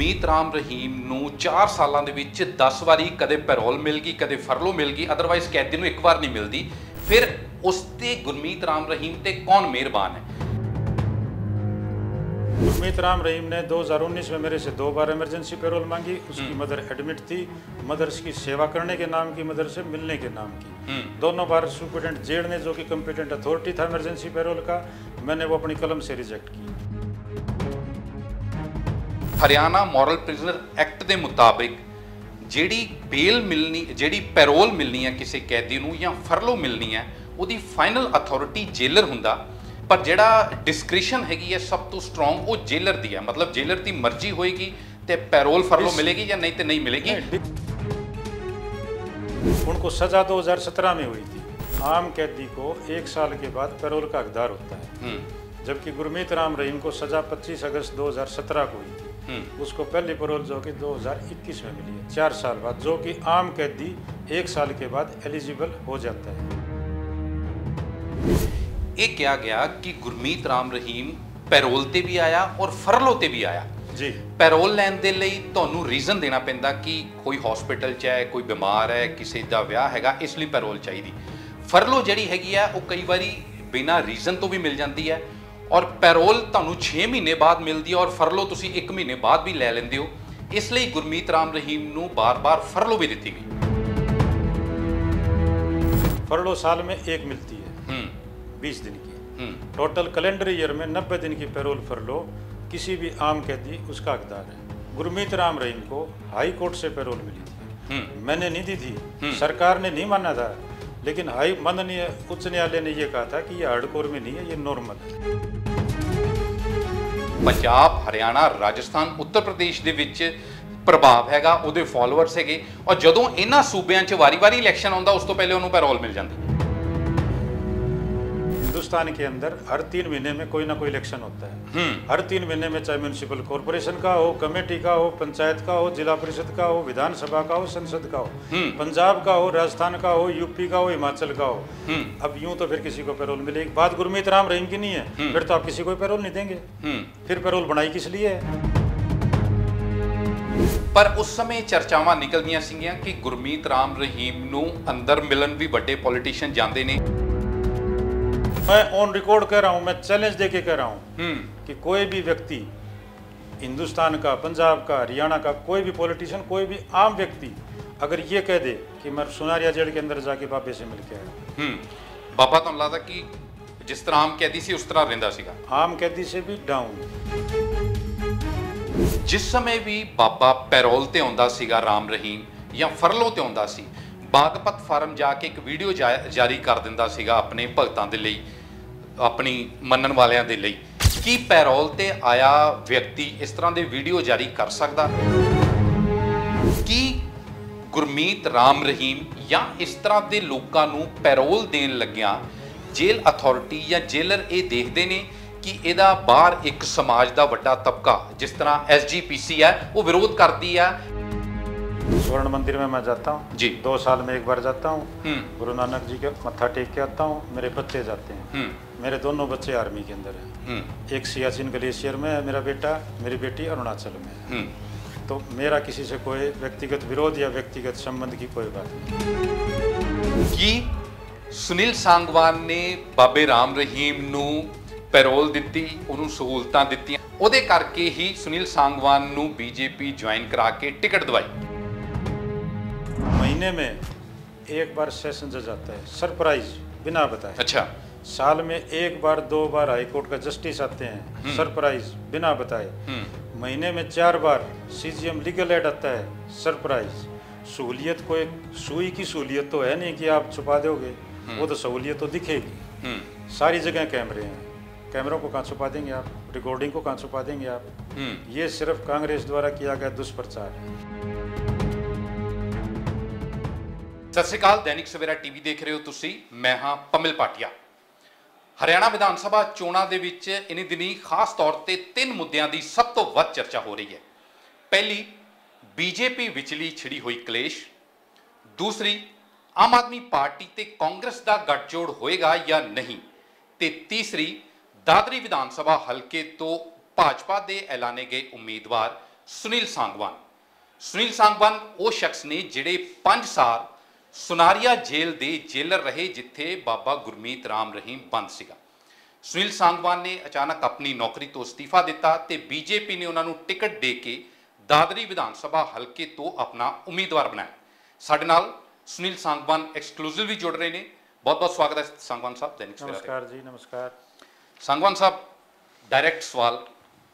ਗੁਰਮੀਤ ਰਾਮ ਰਹੀਮ ਨੂੰ 4 ਸਾਲਾਂ ਦੇ ਵਿੱਚ 10 ਵਾਰੀ ਕਦੇ ਪੈਰੋਲ ਮਿਲ ਗਈ, ਕਦੇ ਫਰਲੋ ਮਿਲ ਗਈ, ਅਦਰਵਾਈਜ਼ ਕੈਦੀ ਨੂੰ ਇੱਕ ਵਾਰ ਨਹੀਂ ਮਿਲਦੀ। ਫਿਰ ਉਸ ਤੇ ਗੁਰਮੀਤ ਰਾਮ ਰਹੀਮ ਤੇ ਕੌਣ ਮਿਹਰਬਾਨ है? गुरमीत राम रहीम ने 2019 में मेरे से 2 बार इमरजेंसी पैरोल मांगी। उसकी मदर एडमिट थी। मदर की सेवा करने के नाम की, मदर से मिलने के नाम की। दोनों बार सुप्रिटेंडेंट जेड ने, जो कि कंपिटेंट अथॉरिटी था इमरजेंसी पैरोल का, मैंने वो अपनी कलम से रिजेक्ट की। हरियाणा मॉरल प्रिजनर एक्ट के मुताबिक ਜਿਹੜੀ ਬੇਲ ਮਿਲਣੀ, ਜਿਹੜੀ ਪੈਰੋਲ ਮਿਲਣੀ ਹੈ ਕਿਸੇ ਕੈਦੀ ਨੂੰ ਜਾਂ ਫਰਲੋ ਮਿਲਣੀ ਹੈ, ਉਹਦੀ ਫਾਈਨਲ ਅਥਾਰਟੀ ਜੇਲਰ ਹੁੰਦਾ, ਪਰ ਜਿਹੜਾ ਡਿਸਕ੍ਰਿਸ਼ਨ ਹੈਗੀ ਹੈ ਸਭ ਤੋਂ ਸਟਰੋਂਗ ਉਹ ਜੇਲਰ ਦੀ ਹੈ। मतलब ਜੇਲਰ ਦੀ ਮਰਜ਼ੀ ਹੋਏਗੀ ਤੇ ਪੈਰੋਲ ਫਰਲੋ मिलेगी या नहीं तो नहीं मिलेगी। उनको सजा 2017 में हुई थी। आम कैदी को 1 साल के बाद पैरोल का हकदार होता है, जबकि गुरमीत राम रहीम को सजा 25 अगस्त 2017 को हुई थी। उसको पहली पैरोल जो कि 2021 में मिली है, 4 साल बाद, जो कि आम कैदी 1 साल के बाद एलिजिबल हो जाता है। ये क्या गया कि गुरमीत राम रहीम पैरोल ते भी आया और फरलो ते भी आया जी। पैरोल लैन दे लई तुहानू रीजन देना पैंदा कि कोई हॉस्पिटल च है, कोई बीमार है, किसी दा विआह हैगा, इसलिए पैरोल चाहिए। फरलो जिहड़ी हैगी आ वो कई बारी बिना रीजन तो भी मिल जाती है, और पैरोल तुहानू 6 महीने बाद मिलती है और फरलो तुसी 1 महीने बाद भी लै लैंदे हो। इसलिए गुरमीत राम रहीम नू बार बार फरलो भी दी गई। फरलो साल में 1 मिलती है, 20 दिन की। टोटल कैलेंडर ईयर में 90 दिन की पैरोल फरलो किसी भी आम कैदी उसका हकदार है। गुरमीत राम रहीम को हाई कोर्ट से पैरोल मिली थी, मैंने नहीं दी थी, सरकार ने नहीं माना था, लेकिन माननीय उच्च न्यायालय ने यह कहा था कि यह हार्डकोर में नहीं है, ये नॉर्मल है। पंजाब, हरियाणा, राजस्थान, उत्तर प्रदेश ਦੇ ਵਿੱਚ ਪ੍ਰਭਾਵ ਹੈਗਾ, ਉਹਦੇ ਫਾਲੋਅਰਸ ਹੈਗੇ, ਔਰ ਜਦੋਂ ਇਹਨਾਂ ਸੂਬਿਆਂ 'ਚ ਵਾਰੀ-ਵਾਰੀ ਇਲੈਕਸ਼ਨ ਆਉਂਦਾ ਉਸ ਤੋਂ ਪਹਿਲੇ ਉਹਨੂੰ ਪੈਰੋਲ ਮਿਲ ਜਾਂਦੀ। हिंदुस्तान के अंदर हर 3 महीने में कोई ना कोई इलेक्शन होता है। हर 3 महीने में, चाहे म्यूनिसिपल कॉरपोरेशन का हो, कमेटी का हो, पंचायत का हो, जिला परिषद का हो, विधानसभा का हो, संसद का हो, पंजाब का हो, राजस्थान का हो, यूपी का हो, हिमाचल का हो। अब यूं तो फिर किसी को पैरोल मिलेगी। बात गुरमीत राम रहीम की नहीं है, फिर तो आप किसी को पैरोल नहीं देंगे। फिर पैरोल बनाई किस लिए है? पर उस समय चर्चावां निकलदियां सीगीਆਂ कि गुरमीत राम रहीम ਨੂੰ अंदर मिलन भी ਵੱਡੇ पॉलिटिशियन ਜਾਂਦੇ ਨੇ। मैं ऑन रिकॉर्ड कह रहा हूं, मैं चैलेंज देके कह रहा हूं कि कोई भी व्यक्ति, हिंदुस्तान का, पंजाब का, हरियाणा का कोई भी पॉलिटिशियन, कोई भी आम व्यक्ति अगर ये कह दे कि मैं सुनारिया जेल के अंदर जाके बाबे से मिल के आया, बाबा तो लगता कि जिस तरह आम कैदी सी उस तरह रहिंदा सीगा, आम कैदी से भी डाउन। जिस समय भी बाबा पैरोल ते आउंदा सीगा राम रहीम या फरलो ते आउंदा सी, बागपत फार्म जाके एक वीडियो जारी कर दिंदा सीगा अपने भगतां दे लई, अपनी मनन वालियां दे लई। की पैरोल ते आया व्यक्ति इस तरह दे वीडियो जारी कर सकदा? की गुरमीत राम रहीम या इस तरह दे लोकां नूं पैरोल देण लग्गियां जेल अथॉरिटी या जेलर ये देखदे ने कि इहदा बाहर एक समाज का वड्डा तबका, जिस तरह SGPC है, वो विरोध करती है? स्वर्ण मंदिर में मैं जाता हूँ जी, 2 साल में 1 बार जाता हूँ। गुरु नानक जी के मत्था टेक के आता हूँ। मेरे बच्चे जाते हैं, मेरे दोनों बच्चे आर्मी के अंदर हैं। एक सियाचिन ग्लेशियर में है मेरा बेटा, मेरी बेटी अरुणाचल में है। तो मेरा किसी से कोई व्यक्तिगत विरोध या व्यक्तिगत संबंध की कोई बात नहीं। कि सुनील सांगवान ने बाबे राम रहीम नू पैरोल दिती, उन्होंने सहूलतां दित्तियां, ਉਹਦੇ ਕਰਕੇ ही सुनील सांगवान नू BJP ज्वाइन करा के टिकट दवाई। महीने में 1 बार सेशन जज आता है, सरप्राइज, बिना बताए। अच्छा। साल में 1 बार 2 बार हाई कोर्ट का जस्टिस आते हैं, सरप्राइज, बिना बताए। महीने में 4 बार CGM लीगल एड आता है, सरप्राइज। सहूलियत को, एक सुई की सहूलियत तो है नहीं कि आप छुपा दोगे, वो तो सहूलियत तो दिखेगी। सारी जगह कैमरे हैं, कैमरों को कहाँ छुपा देंगे आप? रिकॉर्डिंग को कहाँ छुपा देंगे आप? ये सिर्फ कांग्रेस द्वारा किया गया दुष्प्रचार है। सत श्री अकाल, दैनिक सवेरा टीवी देख रहे हो तुसी, मैं हाँ पमिल पाटिया। हरियाणा विधान सभा चोणां दे विच इन्हीं दिनी खास तौर ते 3 मुद्दों की सब तो वध चर्चा हो रही है। पहली, BJP विचली छिड़ी हुई कलेश। दूसरी, आम आदमी पार्टी ते कांग्रेस का गठजोड़ होएगा या नहीं। ते तीसरी, दादरी विधान सभा हल्के तो भाजपा के ऐलाने गए उम्मीदवार सुनील सांगवान। सुनील सांगवान वो शख्स ने जिहड़े 5 साल सुनारिया जेल दे जेलर रहे जिथे बाबा गुरमीत राम रहीम बंद सीगा। सुनील सांगवान ने अचानक अपनी नौकरी तो इस्तीफा दिता ते बीजेपी ने उन्होंने टिकट दे के दादरी विधान सभा हल्के तो अपना उम्मीदवार बनाया। साडे नाल सुनील सांगवान एक्सक्लूसिवली जुड़ रहे हैं। बहुत बहुत स्वागत है सांगवान साहब दैनिक सवेरा। नमस्कार जी, नमस्कार। सांगवान साहब डायरैक्ट सवाल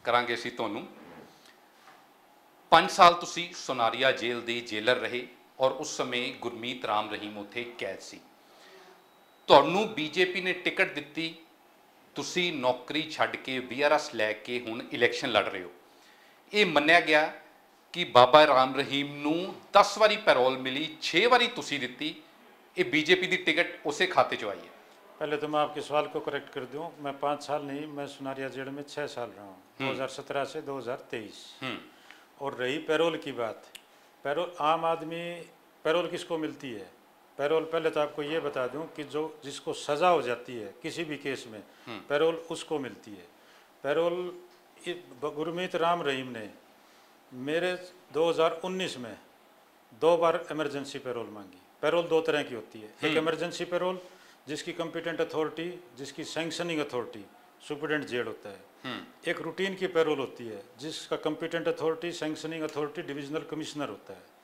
करांगे असीं तुहानूं। 5 साल तुसी सोनारिया जेल दे जेलर रहे और उस समय गुरमीत राम रहीम उत्थे कैद सी। तुहानूं बीजेपी ने टिकट दित्ती, तुसी नौकरी छड्ड के VRS लैके हुण इलैक्शन लड़ रहे हो। ये मन्निया गया कि बाबा राम रहीम नूं 10 वारी पैरोल मिली, 6 वारी तुसी दित्ती। ये बीजेपी की टिकट उसे खाते चो आई है। पहले तो मैं आपके सवाल को करेक्ट कर दूं, मैं 5 साल नहीं, मैं सुनारिया जेल में 6 साल रहा हूँ, 2017 से 2023। और रही पैरोल की बात, पैरोल आम आदमी, पैरोल किसको मिलती है? पैरोल पहले तो आपको ये बता दूं कि जो जिसको सज़ा हो जाती है किसी भी केस में, पैरोल उसको मिलती है। पैरोल गुरमीत राम रहीम ने मेरे 2019 में 2 बार इमरजेंसी पैरोल मांगी। पैरोल 2 तरह की होती है, एक इमरजेंसी पैरोल जिसकी कंपिटेंट अथॉरिटी, जिसकी सैंक्शनिंग अथॉरिटी सुप्रीडेंट जेल होता है। एक रूटीन की पैरोल होती है जिसका competent authority, sanctioning authority divisional commissioner होता है।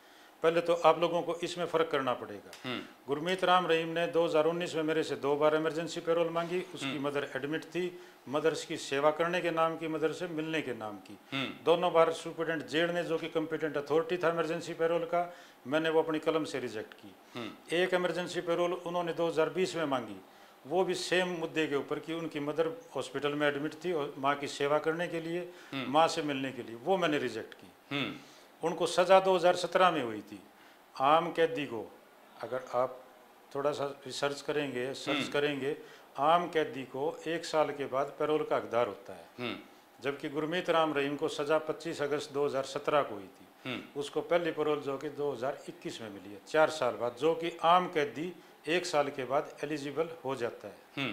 पहले तो आप लोगों को इसमें फ़र्क करना पड़ेगा। गुरमीत राम रहीम ने 2019 में मेरे से 2 बार इमरजेंसी पैरोल मांगी। उसकी मदर एडमिट थी, मदर की सेवा करने के नाम की, मदर से मिलने के नाम की। दोनों बार सुप्रीडेंट जेल ने, जो कि कंपिटेंट अथॉरिटी था इमरजेंसी पैरोल का, मैंने वो अपनी कलम से रिजेक्ट की। एक इमरजेंसी पैरोल उन्होंने 2020 में मांगी, वो भी सेम मुद्दे के ऊपर कि उनकी मदर हॉस्पिटल में एडमिट थी और माँ की सेवा करने के लिए, माँ से मिलने के लिए, वो मैंने रिजेक्ट की। उनको सज़ा 2017 में हुई थी। आम कैदी को, अगर आप थोड़ा सा रिसर्च करेंगे, सर्च करेंगे, आम कैदी को 1 साल के बाद पैरोल का हकदार होता है। जबकि गुरमीत राम रहीम को सज़ा 25 अगस्त 2017 को हुई थी। उसको पहली पैरोल जो कि 2021 में मिली है, 4 साल बाद, जो कि आम कैदी 1 साल के बाद एलिजिबल हो जाता है।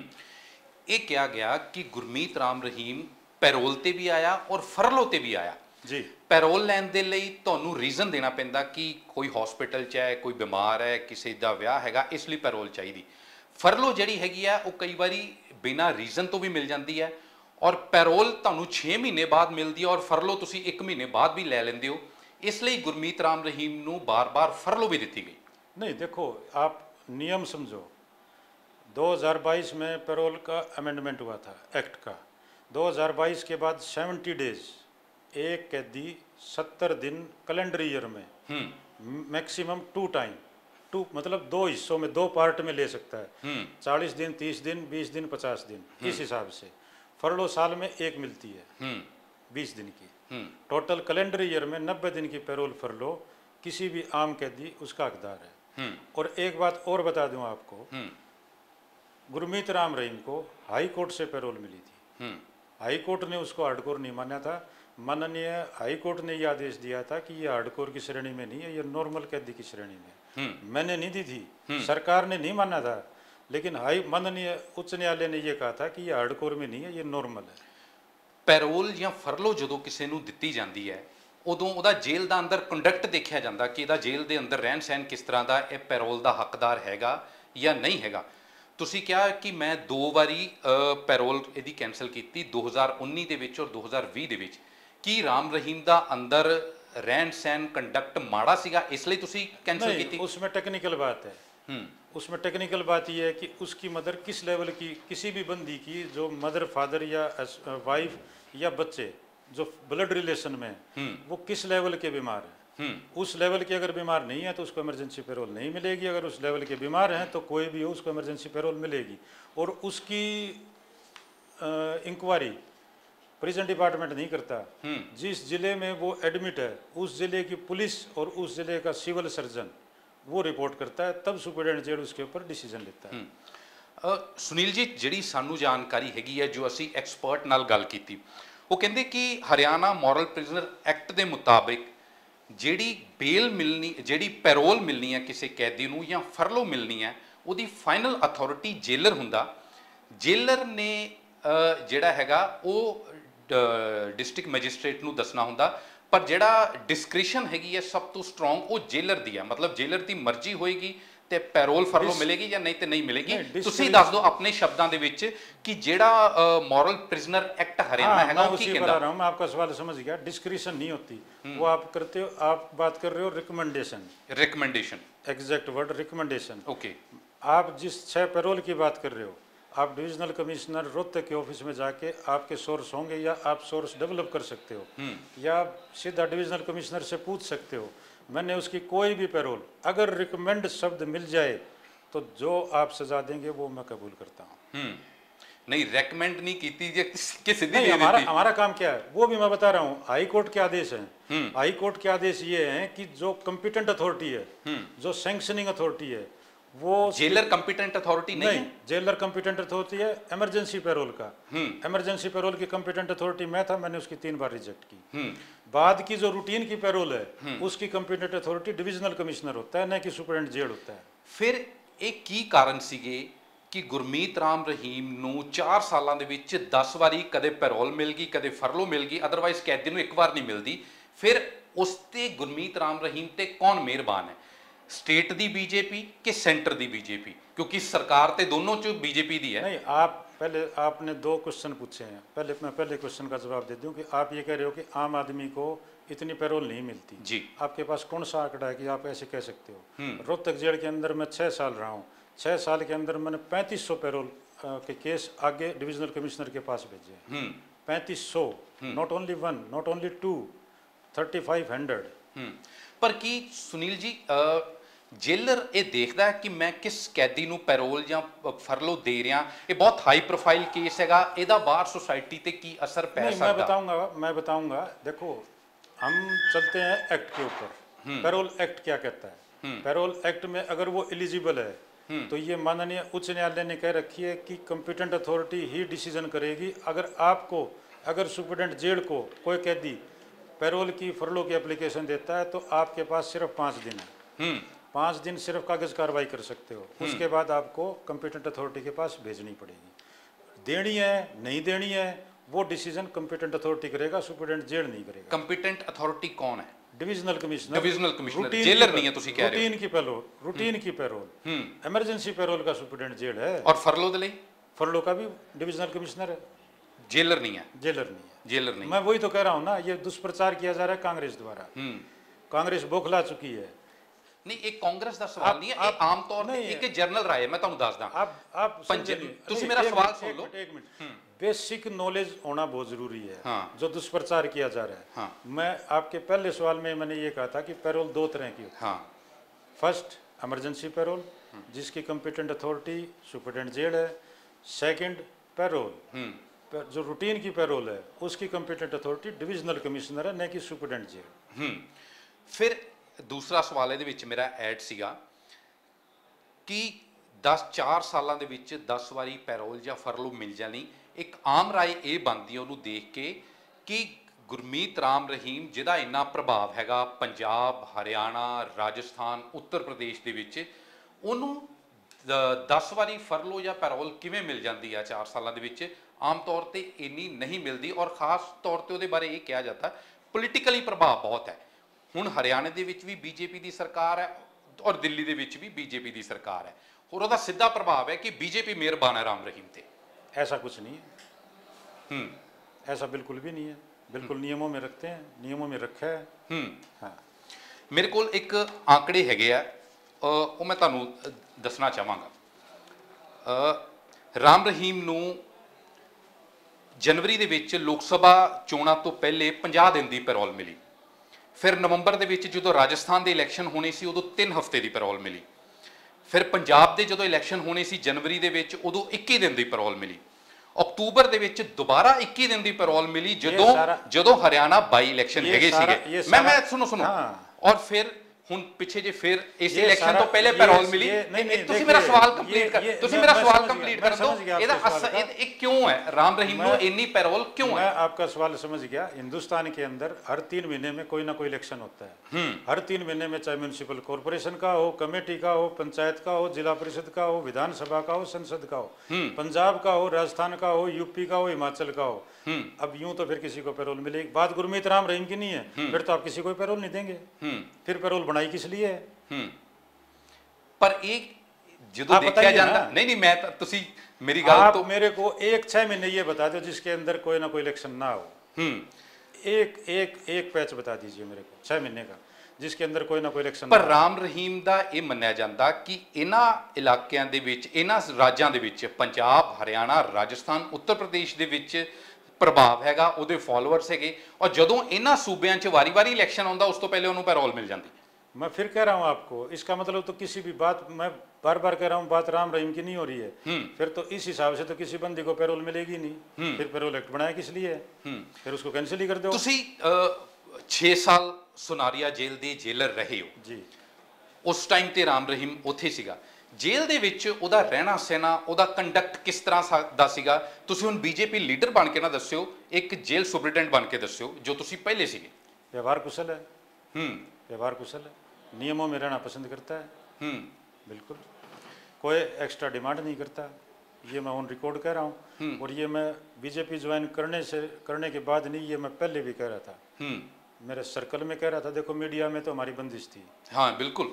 ये क्या गया कि गुरमीत राम रहीम पैरोल ते भी आया और फरलो ते भी आया जी। पैरोल लैन दे लई तुहानूं रीजन देना पैंदा कि कोई हॉस्पिटल च है, कोई बीमार है, किसी दा विआह हैगा, इसलिए पैरोल चाहिदी। फरलो जिहड़ी हैगी आ वो कई बारी बिना रीजन तो भी मिल जाती है और पैरोल तुहानूं 6 महीने बाद मिलती है और फरलो तुसीं 1 महीने बाद भी लै लैंदे हो। इसलिए गुरमीत राम रहीम नूं बार-बार फरलो भी दी गई। नहीं, देखो आप नियम समझो। 2022 में पैरोल का अमेंडमेंट हुआ था एक्ट का। 2022 के बाद 70 डेज, एक कैदी 70 दिन कैलेंडर ईयर में मैक्सिमम 2 टाइम, 2 मतलब 2 हिस्सों में, 2 पार्ट में ले सकता है। 40 दिन, 30 दिन, 20 दिन, 50 दिन, इस हिसाब से। फरलो साल में 1 मिलती है 20 दिन की। टोटल कैलेंडर ईयर में 90 दिन की पैरोल फरलो किसी भी आम कैदी उसका हकदार है। और एक बात और बता दूं आपको, गुरमीत राम रहीम को हाई कोर्ट से पैरोल मिली थी। हाई कोर्ट ने उसको हार्डकोर नहीं माना था। माननीय हाई कोर्ट ने यह आदेश दिया था कि ये हार्डकोर की श्रेणी में नहीं है, ये नॉर्मल कैदी की श्रेणी में। मैंने नहीं दी थी, सरकार ने नहीं माना था, लेकिन माननीय उच्च न्यायालय ने यह कहा था कि ये हार्डकोर में नहीं है, ये नॉर्मल है। पैरोल या फरलो जो किसी को दी जाती है उदों उहदा जेल का अंदर कंडक्ट देखा जाता कि इहदा जेल के अंदर रहन सहन किस तरह का, यह पैरोल का हकदार हैगा या नहीं हैगा। तुसी क्या कि मैं 2 बारी पैरोल इहदी कैंसल की 2019 दे विच और 2020 दे विच, कि राम रहीम दा अंदर रहन सहन कंडक्ट माड़ा सीगा इसलिए तुसी कैंसल की? उसमें टेक्निकल बात है। उसमें टेक्निकल बात यह है कि उसकी मदर किस लेवल की, किसी भी बंदी की जो मदर, फादर या वाइफ या बच्चे जो ब्लड रिलेशन में, वो किस लेवल के बीमार हैं। उस लेवल के अगर बीमार नहीं है तो उसको इमरजेंसी पैरोल नहीं मिलेगी। अगर उस लेवल के बीमार हैं तो कोई भी हो उसको इमरजेंसी पैरोल मिलेगी। और उसकी इंक्वायरी प्रिजन डिपार्टमेंट नहीं करता। जिस जिले में वो एडमिट है उस जिले की पुलिस और उस जिले का सिविल सर्जन वो रिपोर्ट करता है, तब सुपरिटेंडेंट जेल उसके ऊपर डिसीजन लेता है। सुनील जी, जिहड़ी सानू जानकारी हैगी है, जो असी एक्सपर्ट नाल गल कीती, वो कहते कि हरियाणा मॉरल प्रिजनर एक्ट के मुताबिक जिहड़ी बेल मिलनी, जिहड़ी पैरोल मिलनी है किसी कैदी नूं या फरलो मिलनी है, उहदी फाइनल अथॉरिटी जेलर हुंदा। जेलर ने जिहड़ा हैगा वो डिस्ट्रिक्ट मैजिस्ट्रेट नूं दसना हुंदा, ਪਰ ਜਿਹੜਾ ਡਿਸਕ੍ਰਿਸ਼ਨ ਹੈਗੀ ਹੈ ਸਭ ਤੋਂ ਸਟਰੋਂਗ ਉਹ ਜੇਲਰ ਦੀ ਹੈ, ਮਤਲਬ ਜੇਲਰ ਦੀ ਮਰਜ਼ੀ ਹੋਏਗੀ ਤੇ ਪੈਰੋਲ ਫਰਲੋ ਮਿਲੇਗੀ ਜਾਂ ਨਹੀਂ ਤੇ ਨਹੀਂ ਮਿਲੇਗੀ। ਤੁਸੀਂ ਦੱਸ ਦਿਓ ਆਪਣੇ ਸ਼ਬਦਾਂ ਦੇ ਵਿੱਚ ਕਿ ਜਿਹੜਾ ਮੋਰਲ ਪ੍रिजनर एक्ट हरियाणा हैगा वो की कहता है। मैं आपका सवाल समझ गया। डिस्क्रिशन नहीं होती, वो आप करते हो, आप बात कर रहे हो recommendation, exact word recommendation. Okay, आप जिस 6 पैरोल की बात कर रहे हो, आप डिविजनल कमिश्नर रोहतक के ऑफिस में जाके आपके सोर्स होंगे या आप सोर्स डेवलप कर सकते हो या सीधा डिविजनल कमिश्नर से पूछ सकते हो। मैंने उसकी कोई भी पैरोल अगर रिकमेंड शब्द मिल जाए तो जो आप सजा देंगे वो मैं कबूल करता हूँ। नहीं रेकमेंड नहीं की सीधी नहीं, हमारा काम क्या है वो भी मैं बता रहा हूँ। हाई कोर्ट के आदेश हैं, हाई कोर्ट के आदेश ये हैं कि जो कंपिटेंट अथॉरिटी है, जो सैंक्शनिंग अथॉरिटी है, वो जेलर कंपिटेंट अथॉरिटी नहीं है। जेलर कंपिटेंट अथॉरिटी है इमरजेंसी पैरोल का। इमरजेंसी पैरोल की कंपिटेंट अथॉरिटी मैं था, मैंने उसकी 3 बार रिजेक्ट की। बाद की जो रूटीन की पैरोल है उसकी कंपिटेंट अथॉरिटी डिविजनल कमिश्नर होता है, न कि सुपरिटेंडेंट जेल होता है। फिर एक की कारण ਸੀਗੇ कि गुरमीत राम रहीम ਨੂੰ 4 ਸਾਲਾਂ ਦੇ ਵਿੱਚ 10 ਵਾਰੀ ਕਦੇ ਪੈਰੋਲ ਮਿਲ ਗਈ, ਕਦੇ ਫਰਲੋ ਮਿਲ ਗਈ, ਅਦਰਵਾਈਜ਼ ਕੈਦੀ ਨੂੰ ਇੱਕ ਵਾਰ ਨਹੀਂ ਮਿਲਦੀ। ਫਿਰ ਉਸ ਤੇ ਗੁਰਮੀਤ ਰਾਮ ਰਹੀਮ ਤੇ ਕੌਣ ਮਿਹਰਬਾਨ ਹੈ, स्टेट दी बीजेपी कि सेंटर दी बीजेपी? क्योंकि सरकार ते दोनों च बीजेपी दी है। नहीं, आप पहले आपने 2 क्वेश्चन पूछे हैं। मैं पहले क्वेश्चन का जवाब दे दूं कि आप ये कह रहे हो कि आम आदमी को इतनी पैरोल नहीं मिलती जी। आपके पास कौन सा आंकड़ा है कि आप ऐसे कह सकते हो? रोहतक जेल के अंदर मैं 6 साल रहा हूँ, 6 साल के अंदर मैंने 3500 पैरोल के केस आगे डिविजनल कमिश्नर के पास भेजे। 3500, नॉट ओनली 1, नॉट ओनली 2, 3500। पर की सुनील जी जेलर ये देखता है कि मैं किस कैदी ਨੂੰ ਪੈਰੋਲ ਜਾਂ ਫਰਲੋ ਦੇ ਰਿਹਾ, ਇਹ ਬਹੁਤ ਹਾਈ ਪ੍ਰੋਫਾਈਲ ਕੇਸ ਹੈਗਾ, ਇਹਦਾ ਬਾਹਰ सोसाइटी ਤੇ ਕੀ असर पै सकता? मैं बताऊंगा। देखो, हम चलते हैं एक्ट के ऊपर। पैरोल एक्ट क्या कहता है? पैरोल एक्ट में अगर वो एलिजिबल है तो ये माननीय उच्च न्यायालय ने कह रखी है कि कंपिटेंट अथॉरिटी ही डिसीजन करेगी। अगर सुपरिटेंडेंट जेल को कोई कैदी पैरोल की फरलो की एप्लीकेशन देता है तो आपके पास सिर्फ 5 दिन है। 5 दिन सिर्फ कागज कार्रवाई कर सकते हो, उसके बाद आपको कंपिटेंट अथॉरिटी के पास भेजनी पड़ेगी। देनी है नहीं देनी है वो डिसीजन कंपिटेंट अथॉरिटी करेगा, सुपरिटेंडेंट जेल नहीं करेगा। कंपिटेंट अथॉरिटी कौन है? Divisional commissioner. Divisional commissioner, jailer नहीं है तुसी कह रहे हो। रूटीन की पैरोल, इमरजेंसी पैरोल का सुपरिटेंडेंट जेल है। और फरलो दे लई? फरलो का भी डिविजनल कमिश्नर है, जेलर नहीं है। जेलर नहीं है, जेलर नहीं। मैं वही तो कह रहा हूँ ना, ये दुष्प्रचार किया जा रहा है कांग्रेस द्वारा। कांग्रेस बौखला चुकी है। नहीं, एक कांग्रेस का सवाल नहीं है, एक आम तौर पे एक जनरल राय है। मैं तुहानू दसदा, आप तुसी मेरा सवाल सुन लो। एक मिनट, बेसिक नॉलेज होना बहुत जरूरी है। जो दुष्प्रचार किया जा रहा है। मैं आपके पहले सवाल में मैंने ये कहा था कि पैरोल 2 तरह की होती है। फर्स्ट इमरजेंसी पैरोल जिसकी कंपिटेंट अथॉरिटी सुपरिटेंडेंट जेल है। सेकंड पैरोल जो रूटीन की पैरोल है उसकी कंपिटेंट अथॉरिटी डिविजनल कमिश्नर है, न कि सुपरिटेंडेंट जेल। फिर दूसरा सवाल ਇਹਦੇ ਵਿੱਚ ਮੇਰਾ ਐਡ ਸੀਗਾ ਕਿ 4 ਸਾਲਾਂ ਦੇ ਵਿੱਚ 10 ਵਾਰੀ ਪੈਰੋਲ ਜਾਂ ਫਰਲੋ ਮਿਲ ਜਾਣੀ, ਇੱਕ ਆਮ ਰਾਏ ਇਹ ਬਣਦੀ ਉਹਨੂੰ ਦੇਖ ਕੇ ਕਿ ਗੁਰਮੀਤ ਰਾਮ ਰਹੀਮ ਜਿਹਦਾ ਇੰਨਾ ਪ੍ਰਭਾਵ ਹੈਗਾ ਪੰਜਾਬ, ਹਰਿਆਣਾ, ਰਾਜਸਥਾਨ, ਉੱਤਰ ਪ੍ਰਦੇਸ਼ ਦੇ ਵਿੱਚ, ਉਹਨੂੰ 10 ਵਾਰੀ ਫਰਲੋ ਜਾਂ ਪੈਰੋਲ ਕਿਵੇਂ ਮਿਲ ਜਾਂਦੀ ਆ 4 ਸਾਲਾਂ ਦੇ ਵਿੱਚ? ਆਮ ਤੌਰ ਤੇ ਇੰਨੀ ਨਹੀਂ ਮਿਲਦੀ ਔਰ ਖਾਸ ਤੌਰ ਤੇ ਉਹਦੇ ਬਾਰੇ ਇਹ ਕਿਹਾ ਜਾਂਦਾ ਪੋਲੀਟੀਕਲੀ ਪ੍ਰਭਾਵ ਬਹੁਤ ਹੈ। ਹੁਣ ਹਰਿਆਣੇ ਦੇ ਵਿੱਚ ਵੀ ਬੀਜੇਪੀ ਦੀ ਸਰਕਾਰ ਹੈ ਔਰ ਦਿੱਲੀ ਦੇ ਵਿੱਚ ਵੀ ਬੀਜੇਪੀ ਦੀ ਸਰਕਾਰ ਹੈ, और ਉਹਦਾ ਸਿੱਧਾ ਪ੍ਰਭਾਵ ਹੈ ਕਿ बीजेपी मेहरबान है राम रहीम थे। ऐसा कुछ नहीं है। ऐसा बिल्कुल भी नहीं है, बिल्कुल नियमों में रखते हैं, नियमों में रखा है। हाँ, मेरे को एक आंकड़े हैगे आ, ਉਹ ਮੈਂ ਤੁਹਾਨੂੰ ਦੱਸਣਾ ਚਾਹਾਂਗਾ। ਰਾਮ ਰਹੀਮ ਨੂੰ जनवरी ਦੇ ਵਿੱਚ ਲੋਕ ਸਭਾ ਚੋਣਾਂ ਤੋਂ ਪਹਿਲੇ 50 ਦਿਨ ਦੀ ਪੈਰੋਲ ਮਿਲੀ। ਫਿਰ ਨਵੰਬਰ ਦੇ ਵਿੱਚ ਜਦੋਂ ਰਾਜਸਥਾਨ ਦੇ ਇਲੈਕਸ਼ਨ ਹੋਣੇ ਸੀ ਉਦੋਂ 3 ਹਫ਼ਤੇ ਦੀ ਪੈਰੋਲ ਮਿਲੀ। ਫਿਰ ਪੰਜਾਬ ਦੇ ਜਦੋਂ ਇਲੈਕਸ਼ਨ ਹੋਣੇ ਸੀ ਜਨਵਰੀ ਦੇ ਵਿੱਚ ਉਦੋਂ 21 ਦਿਨ ਦੀ ਪੈਰੋਲ ਮਿਲੀ। ਅਕਤੂਬਰ ਦੇ ਵਿੱਚ ਦੁਬਾਰਾ 21 ਦਿਨ ਦੀ ਪੈਰੋਲ ਮਿਲੀ ਜਦੋਂ ਹਰਿਆਣਾ ਬਾਈ ਇਲੈਕਸ਼ਨ ਹੈਗੇ ਸੀਗੇ। ਮੈਂ ਸੁਣੋ ਔਰ ਫਿਰ ਹੁਣ ਪਿੱਛੇ ਜੇ ਫਿਰ ਇਸ ये ਇਲੈਕਸ਼ਨ सारा- ਤੋਂ ਪਹਿਲੇ ये- ਪੈਰੋਲ ਮਿਲੀ ये- नहीं, नहीं, ਤੁਸੀਂ देखिए, ਮੇਰਾ ਸਵਾਲ ये- ਕੰਪਲੀਟ ਕਰ ये- ਤੁਸੀਂ मैं- ਮੇਰਾ मैं ਸਵਾਲ समझ ਕੰਪਲੀਟ गया, ਕਰ मैं ਦਿਓ समझ गया ਇਹਦਾ आपके सवाल का। ਇਹ ਕਿਉਂ ਹੈ ਰਾਮ ਰਹੀਮ ਨੂੰ मैं- ਇੰਨੀ ਪੈਰੋਲ ਕਿਉਂ मैं है? आपका सवाल समझ गया। हिंदुस्तान के अंदर हर 3 महीने में कोई ना कोई इलेक्शन होता है। हर 3 महीने में, चाहे म्यूनिसिपल कॉरपोरेशन का हो, कमेटी का हो, पंचायत का हो, जिला परिषद का हो, विधानसभा का हो, संसद का हो, पंजाब का हो, राजस्थान का हो, यूपी का हो, हिमाचल का हो। अब यूं तो फिर किसी को पैरोल मिलेगी। बात गुरमीत राम रहीम की नहीं है, फिर तो आप किसी को पैरोल नहीं देंगे। फिर पैरोल बनाई किस लिए है? ਪਰ ਇਹ ਜਦੋਂ आप ਦੇਖਿਆ बताइए ਜਾਂਦਾ ना। ਨਹੀਂ ਨਹੀਂ मैं ਤਾਂ ਤੁਸੀਂ मेरी ਗੱਲ आप तो मेरे को 1-6 महीने ये बता दो जिसके अंदर कोई ना कोई इलेक्शन ना हो। एक पैच बता दीजिए मेरे को 6 महीने का जिसके अंदर कोई ना कोई इलेक्शन ਪਰ ਰਾਮ ਰਹੀਮ ਦਾ ਇਹ ਮੰਨਿਆ ਜਾਂਦਾ ਕਿ ਇਹਨਾਂ ਇਲਾਕਿਆਂ ਦੇ ਵਿੱਚ ਇਹਨਾਂ ਰਾਜਾਂ ਦੇ ਵਿੱਚ ਪੰਜਾਬ ਹਰਿਆਣਾ ਰਾਜਸਥਾਨ ਉੱਤਰ ਪ੍ਰਦੇਸ਼ ਦੇ ਵਿੱਚ ਪ੍ਰਭਾਵ ਹੈਗਾ ਉਹਦੇ ਫਾਲੋਅਰਸ ਹੈਗੇ ਔਰ ਜਦੋਂ ਇਹਨਾਂ ਸੂਬਿਆਂ 'ਚ ਵਾਰੀ-ਵਾਰੀ ਇਲੈਕਸ਼ਨ ਆਉਂਦਾ ਉਸ ਤੋਂ ਪਹਿਲੇ ਉਹਨੂੰ ਪੈਰੋਲ ਮਿਲ ਜਾਂਦੀ। मैं फिर कह रहा हूँ आपको, इसका मतलब तो किसी भी बात, मैं बार बार कह रहा हूँ, बात राम रहीम की नहीं हो रही है। फिर तो इस हिसाब से तो किसी बंदी को पैरोल मिलेगी नहीं। फिर पैरोल एक्ट बनाया किस लिए है? फिर उसको कैंसिल ही कर दो। ਤੁਸੀਂ 6 ਸਾਲ ਸੁਨਾਰੀਆ ਜੇਲ੍ਹ ਦੇ ਜੇਲਰ ਰਹੇ ਹੋ जी। ਉਸ ਟਾਈਮ ਤੇ ਰਾਮ ਰਹੀਮ ਉੱਥੇ ਸੀਗਾ ਜੇਲ੍ਹ ਦੇ ਵਿੱਚ ਉਹਦਾ ਰਹਿਣਾ ਸਹਿਣਾ ਉਹਦਾ ਕੰਡਕਟ ਕਿਸ ਤਰ੍ਹਾਂ ਦਾ ਸੀਗਾ ਤੁਸੀਂ ਹੁਣ ਬੀਜੇਪੀ ਲੀਡਰ ਬਣ ਕੇ ਨਾ ਦੱਸਿਓ ਇੱਕ ਜੇਲ੍ਹ ਸੁਪਰਡੈਂਟ ਬਣ ਕੇ ਦੱਸਿਓ ਜੋ ਤੁਸੀਂ ਪਹਿਲੇ ਸੀਗੇ। व्यवहार कुशल है। व्यवहार कुशल है, नियमों में रहना पसंद करता है। बिल्कुल कोई एक्स्ट्रा डिमांड नहीं करता। ये मैं ऑन रिकॉर्ड कह रहा हूँ। और ये मैं बीजेपी ज्वाइन करने के बाद नहीं, ये मैं पहले भी कह रहा था। मेरे सर्कल में कह रहा था। देखो मीडिया में तो हमारी बंदिश थी। हाँ बिल्कुल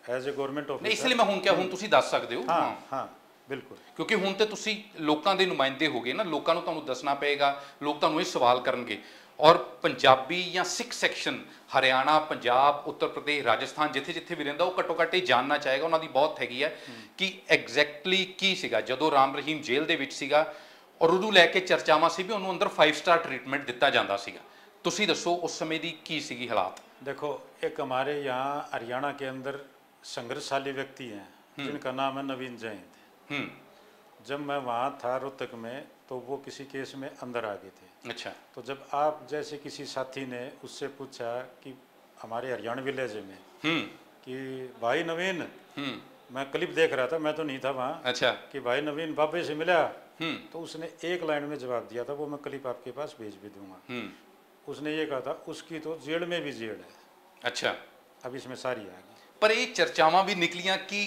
एज ए गवर्नमेंट नहीं ऑफिसर। इसलिए मैं ਹੁਣ ਕਿਹਾ ਹੁਣ ਤੁਸੀਂ ਦੱਸ ਸਕਦੇ ਹੋ। हाँ हाँ बिल्कुल। ਕਿਉਂਕਿ ਹੁਣ ਤੇ ਤੁਸੀਂ ਲੋਕਾਂ ਦੇ ਨੁਮਾਇੰਦੇ ਹੋ ਗਏ ਨਾ ਲੋਕਾਂ ਨੂੰ ਤੁਹਾਨੂੰ ਦੱਸਣਾ ਪਏਗਾ ਲੋਕ ਤੁਹਾਨੂੰ ਇਹ ਸਵਾਲ ਕਰਨਗੇ ਔਰ ਪੰਜਾਬੀ ਜਾਂ ਸਿੱਖ ਸੈਕਸ਼ਨ ਹਰਿਆਣਾ ਪੰਜਾਬ ਉੱਤਰ ਪ੍ਰਦੇਸ਼ ਰਾਜਸਥਾਨ ਜਿੱਥੇ ਜਿੱਥੇ ਵੀ ਰਹਿੰਦਾ ਉਹ ਘੱਟੋ ਘੱਟ ਇਹ ਜਾਣਨਾ ਚਾਹੇਗਾ ਉਹਨਾਂ ਦੀ ਬਹੁਤ ਹੈਗੀ ਹੈ ਕਿ ਐਗਜ਼ੈਕਟਲੀ ਕੀ ਸੀਗਾ ਜਦੋਂ ਰਾਮ ਰਹੀਮ ਜੇਲ੍ਹ ਦੇ ਵਿੱਚ ਸੀਗਾ ਔਰ ਉਹਨੂੰ ਲੈ ਕੇ ਚਰਚਾਵਾਂ ਸੀ ਵੀ ਉਹਨੂੰ ਅੰਦਰ 5 ਸਟਾਰ ਟ੍ਰੀਟਮੈਂਟ ਦਿੱਤਾ ਜਾਂਦਾ ਸੀਗਾ ਤੁਸੀਂ ਦੱਸੋ ਉਸ ਸਮੇਂ ਦੀ ਕੀ ਸੀਗੀ ਹਾਲਾਤ। देखो एक हमारे यहाँ हरियाणा के अंदर संघर्षशाली व्यक्ति हैं जिनका नाम है नवीन जैन। जब मैं वहाँ था रोहतक में तो वो किसी केस में अंदर आ गए थे। अच्छा। तो जब आप जैसे किसी साथी ने उससे पूछा कि हमारे हरियाणा विलेज में कि भाई नवीन, मैं क्लिप देख रहा था, मैं तो नहीं था वहाँ। अच्छा। कि भाई नवीन बाबे से मिला, तो उसने एक लाइन में जवाब दिया था, वो मैं क्लिप आपके पास भेज भी दूंगा। उसने ये कहा था उसकी तो जेल में भी जेल है। अच्छा। अब इसमें सारी आ गई। पर ये चर्चावां भी निकलियां कि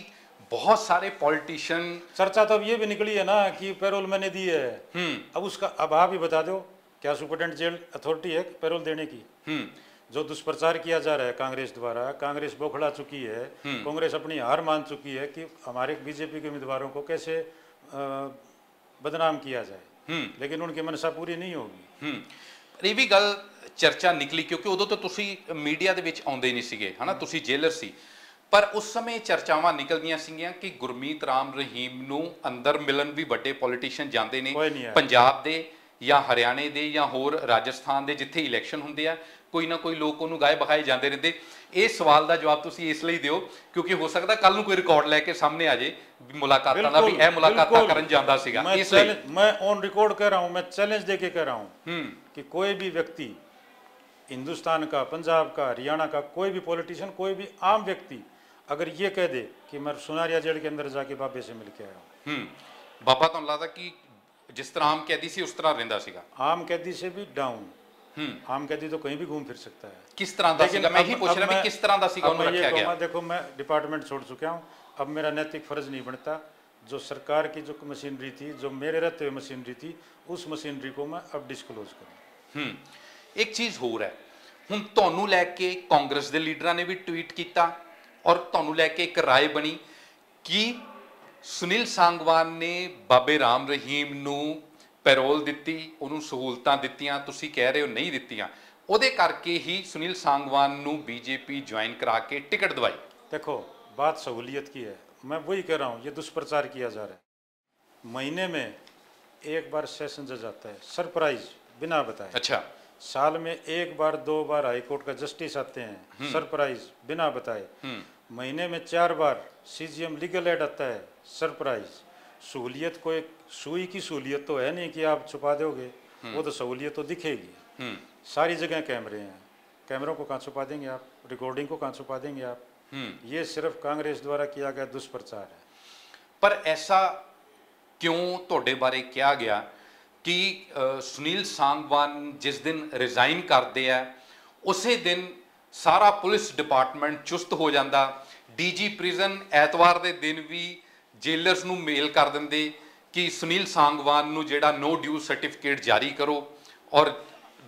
बहुत सारे पॉलिटिशियन चर्चा तो अब ये भी निकली है ना कि पैरोल मैंने दी है। अब उसका अब आप ही बता दो क्या सुपरिटेंडेंट जेल अथॉरिटी है पैरोल देने की? जो दुष्प्रचार किया जा रहा है कांग्रेस द्वारा, कांग्रेस बौखला चुकी है, कांग्रेस अपनी हार मान चुकी है कि हमारे बीजेपी के उम्मीदवारों को कैसे बदनाम किया जाए, लेकिन उनकी मनसा पूरी नहीं होगी। ਇਹ ਵੀ ਗੱਲ ਚਰਚਾ ਨਿਕਲੀ ਕਿਉਂਕਿ ਉਦੋਂ ਤਾਂ ਤੁਸੀਂ ਮੀਡੀਆ ਦੇ ਵਿੱਚ ਆਉਂਦੇ ਨਹੀਂ ਸੀਗੇ ਹਨਾ ਤੁਸੀਂ ਜੇਲਰ ਸੀ ਪਰ ਉਸ ਸਮੇਂ ਚਰਚਾਵਾਂ ਨਿਕਲਦੀਆਂ ਸੀਗੀਆਂ ਕਿ ਗੁਰਮੀਤ ਰਾਮ ਰਹੀਮ ਨੂੰ ਅੰਦਰ ਮਿਲਣ ਵੀ ਵੱਡੇ ਪੋਲੀਟੀਸ਼ੀਅਨ ਜਾਂਦੇ ਨੇ ਪੰਜਾਬ ਦੇ ਜਾਂ ਹਰਿਆਣੇ ਦੇ ਜਾਂ ਹੋਰ ਰਾਜਸਥਾਨ ਦੇ ਜਿੱਥੇ ਇਲੈਕਸ਼ਨ ਹੁੰਦੇ ਆ ਕੋਈ ਨਾ ਕੋਈ ਲੋਕ ਉਹਨੂੰ ਗਾਏ ਬਖਾਏ ਜਾਂਦੇ ਰਹਿੰਦੇ। ਇਹ ਸਵਾਲ ਦਾ ਜਵਾਬ ਤੁਸੀਂ ਇਸ ਲਈ ਦਿਓ ਕਿਉਂਕਿ ਹੋ ਸਕਦਾ ਕੱਲ ਨੂੰ ਕੋਈ ਰਿਕਾਰਡ ਲੈ ਕੇ ਸਾਹਮਣੇ ਆ ਜੇ ਮੁਲਾਕਾਤਾਂ ਦਾ ਵੀ ਇਹ ਮੁਲਾਕਾਤਾਂ ਕਰਨ ਜਾਂਦਾ ਸੀਗਾ। ਇਸ ਲਈ मैं ऑन रिकॉर्ड कह रहा हूँ, मैं चैलेंज देके कह रहा हूँ कि कोई भी व्यक्ति हिंदुस्तान का, पंजाब का, हरियाणा का कोई भी पॉलिटिशियन, कोई भी आम व्यक्ति अगर ये कह दे कि मैं सुनारिया जेल के अंदर जाके बाबे से मिल के आया हूँ। ਬਾਬਾ ਤੁਹਾਨੂੰ ਲੱਗਦਾ ਕਿ ਜਿਸ ਤਰ੍ਹਾਂ ਆਮ ਕੈਦੀ ਸੀ ਉਸ ਤਰ੍ਹਾਂ ਰਹਿੰਦਾ ਸੀਗਾ? आम कैदी से भी डाउन। आम कैदी तो कहीं भी घूम फिर सकता है। किस तरह ਦਾ ਸੀਗਾ ਮੈਂ ਇਹੀ ਪੁੱਛ ਰਿਹਾ ਵੀ ਕਿਸ ਤਰ੍ਹਾਂ ਦਾ ਸੀਗਾ ਉਹਨੂੰ ਰੱਖਿਆ ਗਿਆ? देखो मैं डिपार्टमेंट छोड़ चुका हूँ, अब मेरा नैतिक फर्ज नहीं बनता। जो सरकार की जो मशीनरी थी, जो मेरे रहते हुए मशीनरी थी, उस मशीनरी को मैं अब डिस्क्लोज करूँ। एक चीज़ होर है ਹੁਣ ਤੁਹਾਨੂੰ ਲੈ ਕੇ ਕਾਂਗਰਸ ਦੇ ਲੀਡਰਾਂ ਨੇ ਵੀ ਟਵੀਟ ਕੀਤਾ ਔਰ ਤੁਹਾਨੂੰ ਲੈ ਕੇ ਇੱਕ ਰਾਏ ਬਣੀ ਕਿ ਸੁਨੀਲ सांगवान ਨੇ ਬਾਬੇ ਰਾਮ ਰਹੀਮ ਨੂੰ ਪੈਰੋਲ ਦਿੱਤੀ ਉਹਨੂੰ ਸਹੂਲਤਾਂ ਦਿੱਤੀਆਂ ਤੁਸੀਂ ਕਹਿ ਰਹੇ ਹੋ ਨਹੀਂ ਦਿੱਤੀਆਂ ਉਹਦੇ ਕਰਕੇ ਹੀ ਸੁਨੀਲ सांगवान ਨੂੰ बीजेपी ज्वाइन करा के टिकट दवाई। देखो बात सहूलियत की है, मैं वही कह रहा हूँ, ये दुष्प्रचार किया जा रहा है। महीने में एक बार सेशन जज आता है सरप्राइज बिना बताए। अच्छा। साल में एक बार 2 बार हाई कोर्ट का जस्टिस आते हैं सरप्राइज बिना बताए। महीने में 4 बार सीजीएम लीगल एड आता है सरप्राइज। सहूलियत को एक सुई की सहूलियत तो है नहीं कि आप छुपा दोगे, वो तो सहूलियत तो दिखेगी। सारी जगह कैमरे हैं, कैमरों को कहाँ छुपा देंगे आप? रिकॉर्डिंग को कहाँ छुपा देंगे आप? ये सिर्फ कांग्रेस द्वारा किया गया दुष्प्रचार है। पर ऐसा क्यों ਤੁਹਾਡੇ ਬਾਰੇ ਕਿਹਾ ਗਿਆ कि सुनील सांगवान जिस दिन रिजाइन करते हैं उसे दिन सारा पुलिस डिपार्टमेंट चुस्त हो जाता, DG प्रिजन ਐਤਵਾਰ ਦੇ दिन भी जेलर्स ਨੂੰ मेल कर देंगे कि सुनील सांगवान ਨੂੰ ਜਿਹੜਾ नो ड्यू सर्टिफिकेट जारी करो और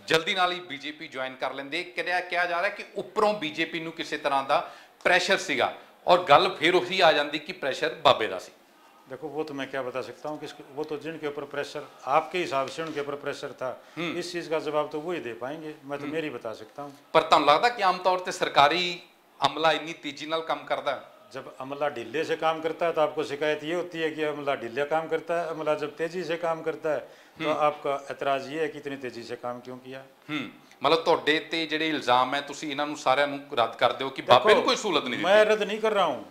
जल्दी नाल ही बीजेपी ज्वाइन कर लेंगे। कहा जा रहा है कि उपरों बीजेपी ਨੂੰ किसी तरह का प्रैशर सीगा और गल फिर उही आ जाती कि प्रैशर बाबे का सी। देखो वो तो मैं क्या बता सकता हूँ कि वो तो जिनके ऊपर प्रेशर आपके हिसाब से उनके ऊपर प्रेशर था, इस चीज़ का जवाब तो वो ही दे पाएंगे, मैं तो मेरी बता सकता हूँ। पर तुम लगता कि आमतौर पर सरकारी अमला इन्नी तेजी नाल काम करता है? जब अमला ढीले से काम करता है तो आपको शिकायत ये होती है कि अमला ढीले काम करता है, अमला जब तेजी से काम करता है तो आपका एतराज ये है कि इतनी तेजी से काम क्यों किया। मतलब ਤੁਹਾਡੇ ਤੇ ਜਿਹੜੇ ਇਲਜ਼ਾਮ ਹੈ ਤੁਸੀਂ ਇਹਨਾਂ ਨੂੰ ਸਾਰਿਆਂ ਨੂੰ ਰੱਦ ਕਰ ਦਿਓ कि बाबे ਨੂੰ कोई सहूलत नहीं दी? मैं रद्द नहीं कर रहा हूँ,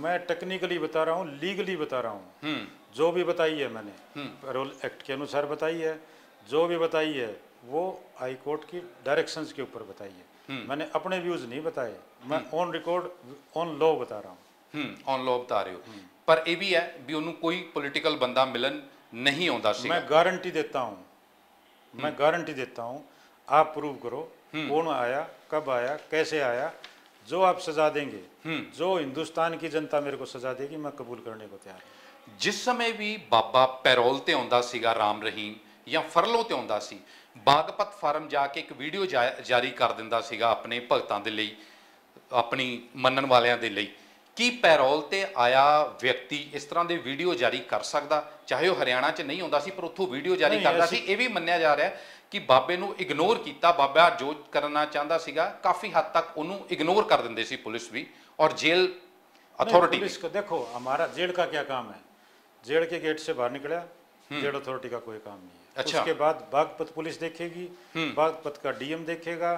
मैं टेक्निकली बता रहा हूँ, लीगली बता रहा हूँ। जो भी बताई है मैंने पैरोल एक्ट के अनुसार बताई है, जो भी बताई है वो हाई कोर्ट की डायरेक्शंस के ऊपर बताई है। मैंने अपने व्यूज नहीं बताए, मैं ऑन रिकॉर्ड ऑन लॉ बता रहा हूँ। ऑन लॉ बता रहे हो, पर ये भी है भी उन्होंने कोई पॉलिटिकल बंदा मिलन नहीं आता सी। मैं गारंटी देता हूँ, मैं गारंटी देता हूँ, आप प्रूव करो कौन आया, कब आया, कैसे आया, जो आप सजा देंगे, जो हिंदुस्तान की जनता मेरे को सजा देगी मैं कबूल करने को तैयार हूँ। जिस समय भी बाबा पैरोल ते आउंदा सीगा राम रहीम या फरलो ते आउंदा सी, बागपत फार्म जाके एक वीडियो जारी कर दिंदा सीगा अपने भगतां दे लई, अपनी मनन वालियां दे लई। कि पैरोल ते आया व्यक्ति इस तरह के वीडियो जारी कर सकता, चाहे वह हरियाणा च नहीं आउंदा सी पर उत्थों वीडियो जारी करदा सी? ये भी मन्निया जा रहा है कि बाबे नूं इग्नोर किया, बाबा जो करना चाहता सीगा काफ़ी हद तक उन्होंने इग्नोर कर देंदे सी पुलिस भी और जेल अथॉरिटी। पुलिस को देखो, हमारा जेल का क्या काम है, जेल के गेट से बाहर निकला, जेल अथॉरिटी का कोई काम नहीं है। अच्छा। उसके बाद बागपत पुलिस देखेगी, बागपत का DM देखेगा,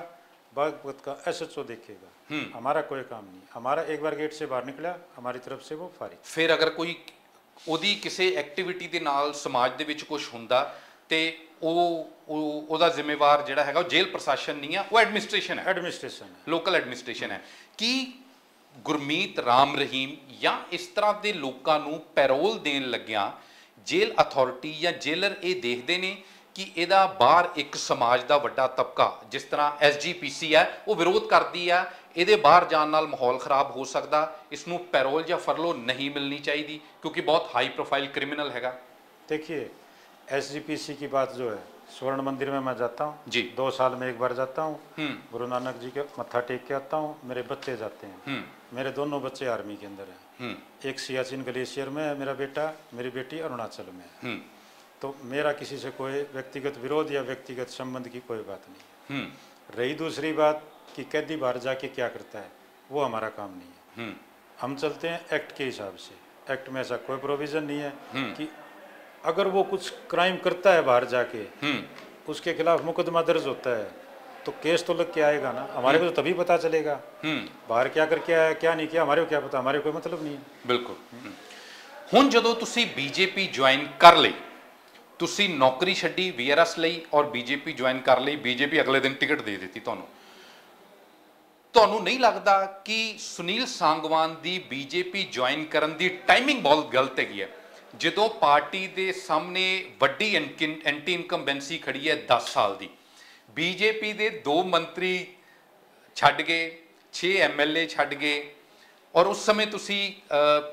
बागपत का SHO देखेगा, हमारा कोई काम नहीं। हमारा एक बार गेट से बाहर निकला, हमारी तरफ से वो फारिग। फिर अगर कोई ਉਹਦੀ ਕਿਸੇ ਐਕਟੀਵਿਟੀ ਦੇ ਨਾਲ ਸਮਾਜ ਦੇ ਵਿੱਚ ਕੁਝ ਹੁੰਦਾ ਤੇ ਉਹਦਾ ਜ਼ਿੰਮੇਵਾਰ ਜਿਹੜਾ ਹੈਗਾ ਉਹ ਜੇਲ੍ਹ ਪ੍ਰਸ਼ਾਸਨ ਨਹੀਂ ਆ, ਉਹ ਐਡਮਿਨਿਸਟ੍ਰੇਸ਼ਨ ਹੈ, ਲੋਕਲ ਐਡਮਿਨਿਸਟ੍ਰੇਸ਼ਨ ਹੈ। ਕੀ ਗੁਰਮੀਤ ਰਾਮ ਰਹੀਮ ਜਾਂ ਇਸ ਤਰ੍ਹਾਂ ਦੇ ਲੋਕਾਂ ਨੂੰ ਪੈਰੋਲ ਦੇਣ ਲੱਗਿਆਂ ਜੇਲ੍ਹ ਅਥਾਰਟੀ ਜਾਂ ਜੇਲਰ ਇਹ ਦੇਖਦੇ ਨੇ कि ਇਹਦਾ ਬਾਹਰ ਇੱਕ ਸਮਾਜ ਦਾ ਵੱਡਾ ਤਬਕਾ ਜਿਸ ਤਰ੍ਹਾਂ SGPC ਹੈ ਉਹ ਵਿਰੋਧ ਕਰਦੀ ਹੈ, ਇਹਦੇ ਬਾਹਰ ਜਾਣ ਨਾਲ ਮਾਹੌਲ ਖਰਾਬ ਹੋ ਸਕਦਾ, ਇਸ ਨੂੰ ਪੈਰੋਲ ਜਾਂ ਫਰਲੋ ਨਹੀਂ ਮਿਲਣੀ ਚਾਹੀਦੀ क्योंकि बहुत हाई प्रोफाइल क्रिमिनल हैगा? देखिए SGPC की बात जो है, स्वर्ण मंदिर में मैं जाता हूँ जी, 2 साल में एक बार जाता हूँ, गुरु नानक जी के मत्था टेक के आता हूँ, मेरे बच्चे जाते हैं, मेरे दोनों बच्चे आर्मी के अंदर हैं, एक सियाचिन ग्लेशियर में है मेरा बेटा, मेरी बेटी अरुणाचल में है। तो मेरा किसी से कोई व्यक्तिगत विरोध या व्यक्तिगत संबंध की कोई बात नहीं है। रही दूसरी बात कि कैदी बाहर जाके क्या करता है, वो हमारा काम नहीं है। हम चलते हैं एक्ट के हिसाब से, एक्ट में ऐसा कोई प्रोविज़न नहीं है कि अगर वो कुछ क्राइम करता है बाहर जाके उसके खिलाफ मुकदमा दर्ज होता है तो केस तो लग के आएगा ना, हमारे को तो तभी पता चलेगा बाहर क्या करके आया क्या नहीं किया, हमारे को क्या पता, हमारे कोई मतलब नहीं है। बिल्कुल। हुण जदों तुसी BJP ज्वाइन कर लई, तुसी नौकरी छड्डी VRS ਲਈ और BJP ज्वाइन कर ਲਈ, BJP अगले दिन टिकट दे ਦਿੱਤੀ ਤੁਹਾਨੂੰ नहीं लगता कि सुनील सांगवान ਦੀ BJP ज्वाइन ਕਰਨ ਦੀ टाइमिंग बहुत गलत हैगी है? ਜਦੋਂ पार्टी ਦੇ सामने ਵੱਡੀ एंटी इनकम्बेंसी खड़ी है 10 साल ਦੀ, BJP ਦੇ 2 मंत्री ਛੱਡ गए, 6 MLA ਛੱਡ गए और उस समय तुसी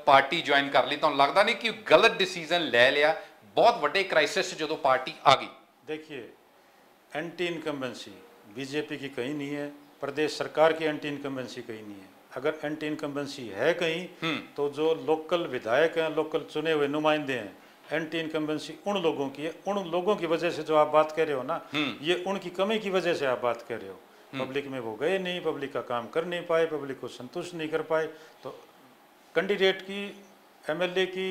पार्टी ज्वाइन कर ली, ਤੁਹਾਨੂੰ लगता नहीं कि गलत डिसीजन ले लिया? बहुत बड़े क्राइसिस जो पार्टी आ गई। देखिए एंटी इनकम्बेंसी BJP की कहीं नहीं है, प्रदेश सरकार की एंटी इनकम्बेंसी कहीं नहीं है। अगर एंटी इनकम्बेंसी है कहीं तो जो लोकल विधायक हैं, लोकल चुने हुए नुमाइंदे हैं, एंटी इनकम्बेंसी उन लोगों की है, उन लोगों की वजह से जो आप बात कर रहे हो ना, ये उनकी कमी की वजह से आप बात कर रहे हो। पब्लिक में वो गए नहीं, पब्लिक का काम कर नहीं पाए, पब्लिक को संतुष्ट नहीं कर पाए, तो कैंडिडेट की MLA की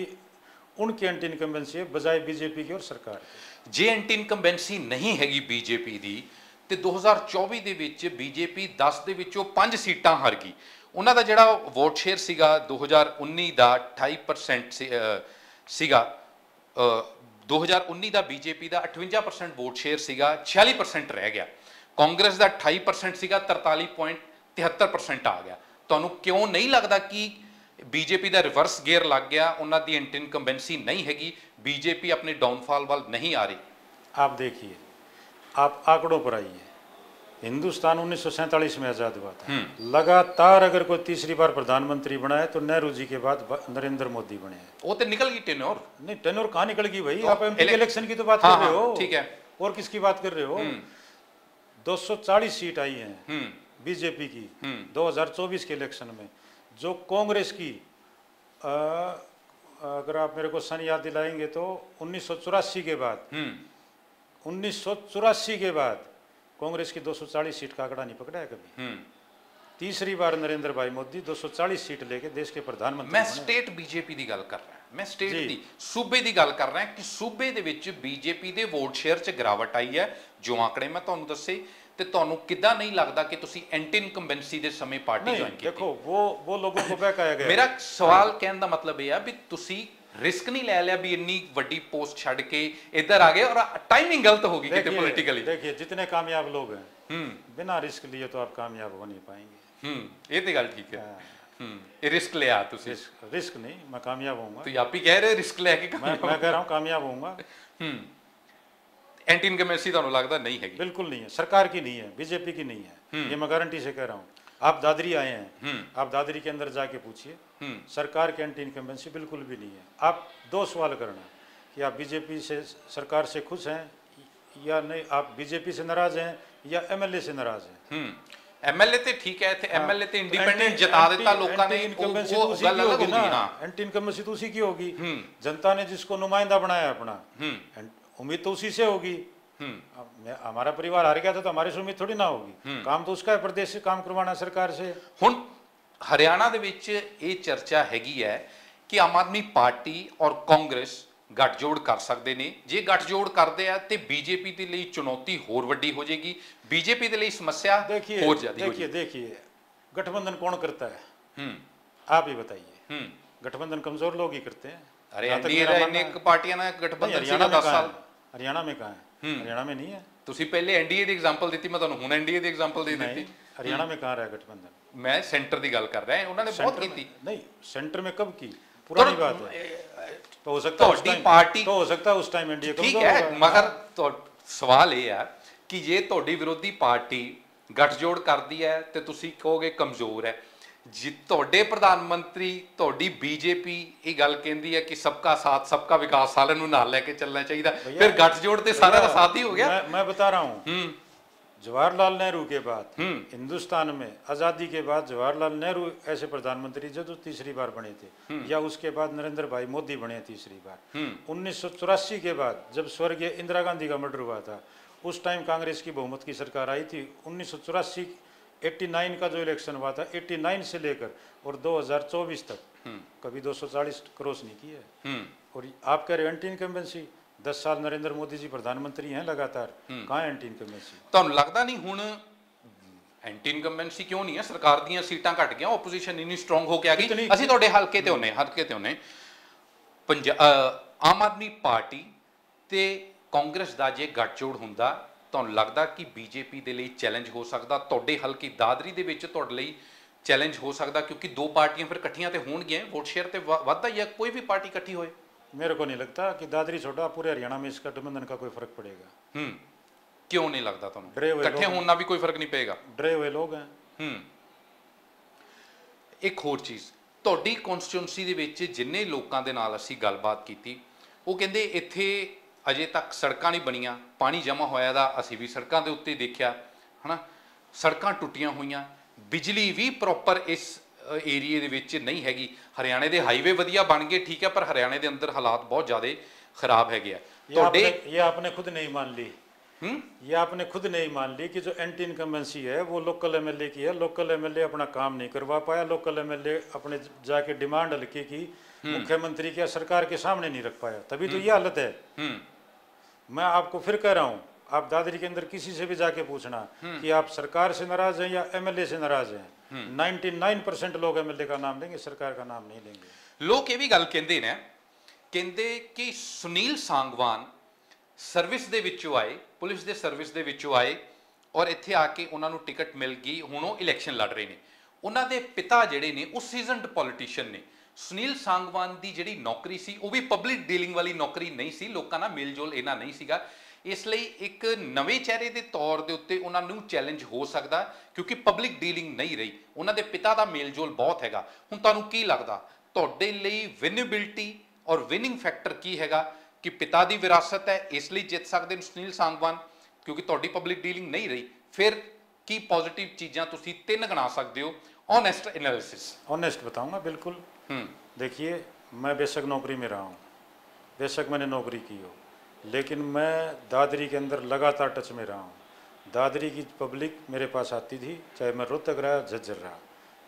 उनकी एंटी इनकम्बेंसी है बजाय BJP की और सरकार की। जे एंटी इनकम्बेंसी नहीं हैगी BJP ਦੀ ਤੇ 2024 ਦੇ ਵਿੱਚ BJP 10 ਦੇ ਵਿੱਚੋਂ 5 ਸੀਟਾਂ ਹਾਰ ਗਈ। ਉਹਨਾਂ ਦਾ ਜਿਹੜਾ ਵੋਟ ਸ਼ੇਅਰ ਸੀਗਾ 2019 ਦਾ 28% ਸੀਗਾ, 2019 ਦਾ BJP ਦਾ 58% ਵੋਟ ਸ਼ੇਅਰ ਸੀਗਾ, 46% ਰਹਿ ਗਿਆ। ਕਾਂਗਰਸ ਦਾ 28% ਸੀਗਾ, 43.73% ਆ ਗਿਆ। ਤੁਹਾਨੂੰ ਕਿਉਂ ਨਹੀਂ ਲੱਗਦਾ ਕਿ ਬੀਜੇਪੀ ਦਾ ਰਿਵਰਸ ਗੇਅਰ ਲੱਗ ਗਿਆ, ਉਹਨਾਂ ਦੀ ਐਂਟੀ ਇਨਕੰਬੈਂਸੀ नहीं हैगी, बीजेपी अपने डाउनफॉल वाल नहीं आ रही? आप देखिए, आप आंकड़ों पर आइए, हिंदुस्तान 1947 में आज़ाद हुआ था, लगातार अगर कोई तीसरी बार प्रधानमंत्री बना है तो नेहरू जी के बाद नरेंद्र मोदी बने हैं। वो तो निकल गई टेन्योर। नहीं, टेन्योर कहाँ निकल गई भाई? आप एमपी के इलेक्शन की तो बात कर रहे हो, ठीक है, और किसकी बात कर रहे हो? 240 सीट आई हैं बीजेपी की 2024 के इलेक्शन में, जो कांग्रेस की अगर आप मेरे को सन याद दिलाएंगे तो 1984 के बाद 1984 के बाद कांग्रेस की 240 सीट का आंकड़ा नहीं पकड़ा है कभी। तीसरी बार नरेंद्र भाई मोदी 240 सीट लेके देश के प्रधानमंत्री मैं स्टेट बीजेपी की गल कर रहा, मैं स्टेट दी सूबे की गल कर रहा कि सूबे दे विच बीजेपी के वोट शेयर च गिरावट आई है, जो आंकड़े मैं तुहानू दस्से, ते तुहानू किद्दां नहीं लगता कि तुसी एंटी इनकम्बेंसी दे समय पार्टी ज्वाइन की? देखो वो लोगों को बहकाया गया। मेरा सवाल कहने का मतलब यह है भी तुसी रिस्क नहीं ले लिया भी इन्नी वड्डी पोस्ट छड़ के इधर आ गए और टाइमिंग गलत होगी कितने पॉलिटिकली। देखिए, जितने कामयाब लोग हैं बिना रिस्क लिए तो आप कामयाब हो नहीं पाएंगे। ये तो गल ठीक है। ये रिस्क लिया तुसी? रिस्क नहीं, मैं कामयाब होऊंगा। तो आप ही कह रहे रिस्क लेके मैं कह रहा हूं कामयाब होऊंगा। एंटी इनकम्बेंसी तो लगता नहीं है? बिल्कुल नहीं है, सरकार की नहीं है, बीजेपी की नहीं है, ये मैं गारंटी से कह रहा हूँ। आप दादरी आए हैं, आप दादरी के अंदर जाके पूछिए, सरकार की एंटी इनकम्बेंसी बिल्कुल भी नहीं है। आप दो सवाल करना कि आप बीजेपी से, सरकार से खुश हैं या नहीं, आप बीजेपी से नाराज हैं या एमएलए से नाराज हैं? एमएलए ते ठीक है, थे एमएलए ते इंडिपेंडेंट जता देता लोगों ने, वो गल अलग होगी ना। एंटी इनकम्बेंसी तो उसी की होगी, जनता ने जिसको नुमाइंदा बनाया अपना, उम्मीद तो उसी से होगी। हमारा परिवार हार गया था तो हमारी से उम्मीद थोड़ी ना होगी, काम तो उसका है प्रदेश से काम करवाना सरकार से। हुण हरियाणा दे विच ये चर्चा हैगी है कि आम आदमी पार्टी और कांग्रेस गठजोड़ कर सकते हैं, जे गठजोड़ करते हैं तो बीजेपी के लिए चुनौती होर वड्डी हो जाएगी, बीजेपी के लिए समस्या होर ज्यादा हो जाएगी। देखिए, गठबंधन कौन करता है? आप ही बताइए। गठबंधन कमजोर लोग ही करते हैं। अरे अनेक पार्टियां ने गठबंधन सीधा 10 साल। हरियाणा में कहाँ है? हरियाणा में नहीं है। तुसी पहले एनडीए की एग्जांपल दी, मैं तुहानू हुण एनडीए की एग्जांपल दे दी। हरियाणा में कहाँ रहा गठबंधन? मैं सेंटर की गल कर रहा हूं, उन्होंने बहुत की। नहीं, सेंटर में कब की? पुरानी बात है। तो हो सकता है उस टाइम पार्टी, तो हो सकता है उस टाइम एनडीए ठीक है, मगर तो सवाल ये है कि जे तुहाडी विरोधी पार्टी गठजोड़ करती है तो तुसी कहोगे कमजोर है। जी तुहाडे प्रधानमंत्री तुहाडी बीजेपी ये गल कहती है कि सबका साथ सबका विकास सारे नूं नाल लेके चलना चाहिए, फिर गठजोड़ ते सारा का साथ ही हो गया। मैं बता रहा हूँ, जवाहरलाल नेहरू के बाद हिंदुस्तान में आज़ादी के बाद जवाहरलाल नेहरू ऐसे प्रधानमंत्री जो तीसरी बार बने थे, या उसके बाद नरेंद्र भाई मोदी बने तीसरी बार। 1984 के बाद जब स्वर्गीय इंदिरा गांधी का मर्डर हुआ था, उस टाइम कांग्रेस की बहुमत की सरकार आई थी। 1984 89 का जो इलेक्शन हुआ था, 89 से लेकर और 2024 तक कभी 240 क्रॉस नहीं की है। और आप कह रहे एंटी इनकम्बेंसी, 10 साल नरेंद्र मोदी जी प्रधानमंत्री हैं लगातार, कहाँ एंटी इनकम्बेंसी? तुहानू लगता नहीं हुण एंटी इनकम्बेंसी क्यों नहीं है? सरकार दीयां सीटां घट गईयां, ओपोजिशन इन्नी स्ट्रोंग होके आ गई। ਅਸੀਂ ਤੁਹਾਡੇ ਹਲਕੇ ਤੇ ਹੁੰਨੇ आम आदमी पार्टी ਤੇ ਕਾਂਗਰਸ ਦਾ ਜੇ ਗੱਠਜੋੜ ਹੁੰਦਾ, ਤੁਹਾਨੂੰ ਲੱਗਦਾ ਕਿ ਬੀਜੇਪੀ ਦੇ ਲਈ ਚੈਲੰਜ ਹੋ ਸਕਦਾ? ਤੁਹਾਡੇ ਹਲਕੇ ਦਾਦਰੀ ਦੇ ਵਿੱਚ ਤੁਹਾਡੇ ਲਈ ਚੈਲੰਜ ਹੋ ਸਕਦਾ, क्योंकि दो पार्टियां फिर इकट्ठियां तो होणगियां, वोट शेयर तो वाधा ही है, कोई भी पार्टी इकट्ठी होए? मेरे को नहीं लगता कि दादरी छोटा पूरे हरियाणा में इस गठबंधन का कोई फर्क पड़ेगा। क्यों नहीं लगता तुहानू? इकट्ठे होना भी कोई फर्क नहीं पेगा? डरे हुए लोग हैं। एक होर चीज़, तुहाडी कॉन्स्टिट्यूएंसी दे विच जिन्ने लोकां दे नाल असीं गलबात कीती, वो कहंदे इत्थे अजे तक सड़कां नहीं बणीਆਂ, पानी जमा होया दा असीं भी सड़कां दे उत्ते देखिया है ना, सड़कां टुੱਟੀਆਂ होईयां, बिजली भी प्रॉपर इस एरिए दे विच नहीं हैगी। हरियाणे दे हाईवे वधिया बन गए, ठीक है, पर हरियाणे दे अंदर हालात बहुत ज़्यादा खराब है। ये आपने खुद नहीं मान ली, ये आपने खुद नहीं मान ली कि जो एंटी इनकम्बेंसी है वो लोकल एमएलए की है। लोकल एमएलए अपना काम नहीं करवा पाया, लोकल एमएलए अपने जाके डिमांड हल्के की मुख्यमंत्री की सरकार के सामने नहीं रख पाया, तभी तो ये हालत है। मैं आपको फिर कह रहा हूँ, आप दादरी के अंदर किसी से भी जाके पूछना कि आप सरकार से नाराज हैं या एमएलए से नाराज हैं, 99% लोग एमएलए का नाम लेंगे, सरकार का नाम नहीं लेंगे। लोग ये भी गल कहते ने, कहते कि सुनील सांगवान सर्विस दे विचों आए, पुलिस दे सर्विस दे विचों आए और इत्थे आके उन्होंने टिकट मिल गई, हुण वो इलैक्शन लड़ रहे हैं। ਉਹਨਾਂ ਦੇ ਪਿਤਾ ਜਿਹੜੇ ਨੇ ਉਹ ਸੀਜ਼ਨਡ ਪੋਲੀਟੀਸ਼ੀਅਨ ਨੇ। ਸੁਨੀਲ सांगवान ਦੀ ਜਿਹੜੀ ਨੌਕਰੀ ਸੀ ਉਹ ਵੀ ਪਬਲਿਕ ਡੀਲਿੰਗ ਵਾਲੀ ਨੌਕਰੀ ਨਹੀਂ ਸੀ, ਲੋਕਾਂ ਨਾਲ ਮੇਲਜੋਲ ਇਹਨਾਂ ਨਹੀਂ ਸੀਗਾ। ਇਸ ਲਈ ਇੱਕ ਨਵੇਂ ਚਿਹਰੇ ਦੇ ਤੌਰ ਦੇ ਉੱਤੇ ਉਹਨਾਂ ਨੂੰ ਚੈਲੰਜ ਹੋ ਸਕਦਾ ਕਿਉਂਕਿ ਪਬਲਿਕ ਡੀਲਿੰਗ ਨਹੀਂ ਰਹੀ। ਉਹਨਾਂ ਦੇ ਪਿਤਾ ਦਾ ਮੇਲਜੋਲ ਬਹੁਤ ਹੈਗਾ। ਹੁਣ ਤੁਹਾਨੂੰ ਕੀ ਲੱਗਦਾ ਤੁਹਾਡੇ ਲਈ ਵਿਨੇਬਿਲਿਟੀ ਔਰ ਵਿਨਿੰਗ ਫੈਕਟਰ ਕੀ ਹੈਗਾ ਕਿ ਪਿਤਾ ਦੀ ਵਿਰਾਸਤ ਹੈ ਇਸ ਲਈ ਜਿੱਤ ਸਕਦੇ ਨੇ ਸੁਨੀਲ सांगवान क्योंकि ਤੁਹਾਡੀ ਪਬਲਿਕ ਡੀਲਿੰਗ ਨਹੀਂ ਰਹੀ? फिर की पॉजिटिव चीज़ां तुसी 3 गिना सकते हो? Honest analysis. ऑनेस्ट बताऊंगा बिल्कुल। देखिए, मैं बेशक नौकरी में रहा हूँ, बेशक मैंने नौकरी की हो, लेकिन मैं दादरी के अंदर लगातार टच में रहा हूँ। दादरी की पब्लिक मेरे पास आती थी, चाहे मैं रोहतक रहा, झज्जर रहा।